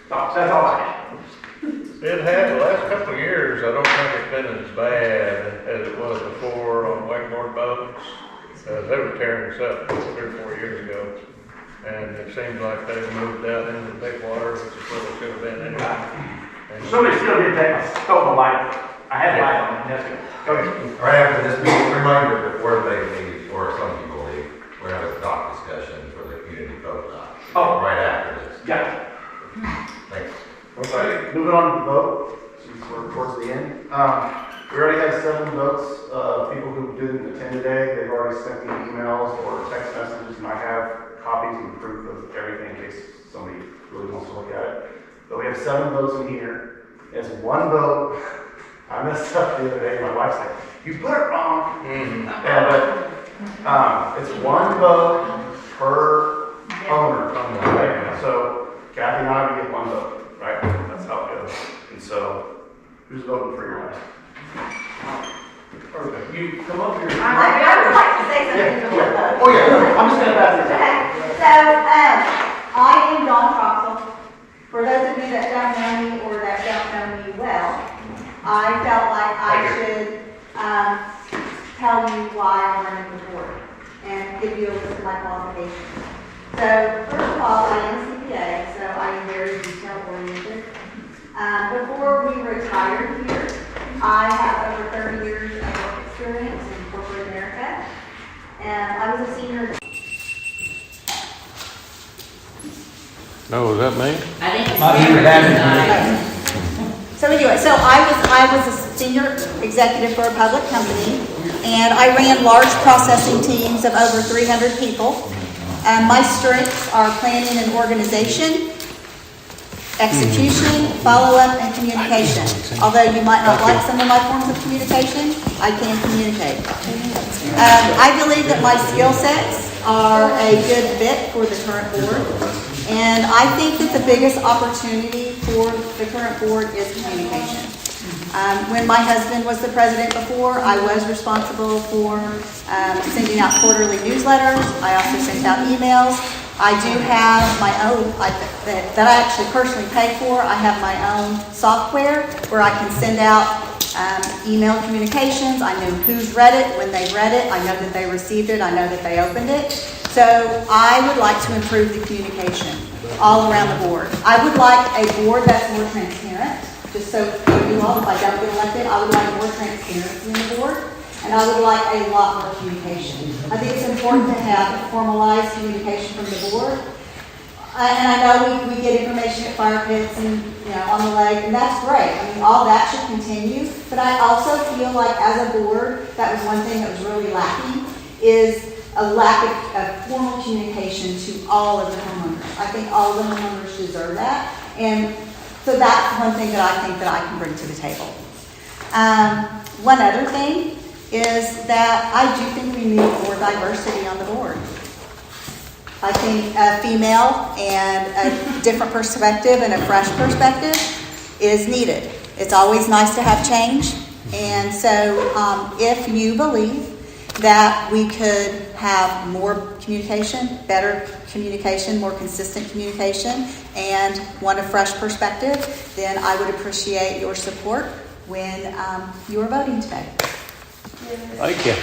that's all I have. It had, the last couple of years, I don't think it's been as bad as it was before on wakeboard boats. They were tearing us up 3 or 4 years ago. And it seems like they've moved out into the big water, which is where they should have been anyway. And Somebody still did take my, stole my light. I had light on it, that's it. Go ahead. Right after this meeting, reminder before they leave, or some people leave, we're having a doc discussion for the community vote doc. Oh. Right after this. Got it. Thanks. Okay, moving on to the vote, since we're towards the end. We already have 7 votes, people who didn't attend today, they've already sent me emails or text messages, and I have copies and proof of everything in case somebody really wants to look at it. But we have 7 votes in here, it's 1 vote. I messed up the other day, my wife's like, you put it wrong. Yeah, but it's 1 vote per owner, right? So Kathy and I, we get 1 vote, right? That's how it goes. And so, who's voting for your wife? Perfect. You come up here. I would like to say something before the vote. Oh, yeah, I'm just gonna pass this out. Okay, so, I am Dawn Troxel. For those of you that don't know me or that don't know me well, I felt like I should, tell you why I'm running the board and give you a list of my qualifications. So, first of all, I am a CPA, so I am very detail oriented. Before we retired here, I have over 30 years of work experience in corporate America. And I was a senior. No, is that me? I think it's. So anyway, so I was a senior executive for a public company, and I ran large processing teams of over 300 people. My strengths are planning and organization, execution, follow-up, and communication. Although you might not like some of my forms of communication, I can communicate. I believe that my skill sets are a good fit for the current board, and I think that the biggest opportunity for the current board is communication. When my husband was the president before, I was responsible for sending out quarterly newsletters. I also sent out emails. I do have my own, that I actually personally pay for. I have my own software where I can send out email communications. I know who's read it, when they read it. I know that they received it. I know that they opened it. So I would like to improve the communication all around the board. I would like a board that's more transparent. Just so you all, if I don't get elected, I would like more transparency in the board. And I would like a lot more communication. I think it's important to have formalized communication from the board. And I know we get information at fire pits and, on the lake, and that's great. I mean, all that should continue. But I also feel like as a board, that was one thing that was really lacking, is a lack of formal communication to all of the homeowners. I think all of the homeowners deserve that. And so that's one thing that I think that I can bring to the table. One other thing is that I do think we need more diversity on the board. I think a female and a different perspective and a fresh perspective is needed. It's always nice to have change. And so if you believe that we could have more communication, better communication, more consistent communication, and want a fresh perspective, then I would appreciate your support when you are voting today. Thank you.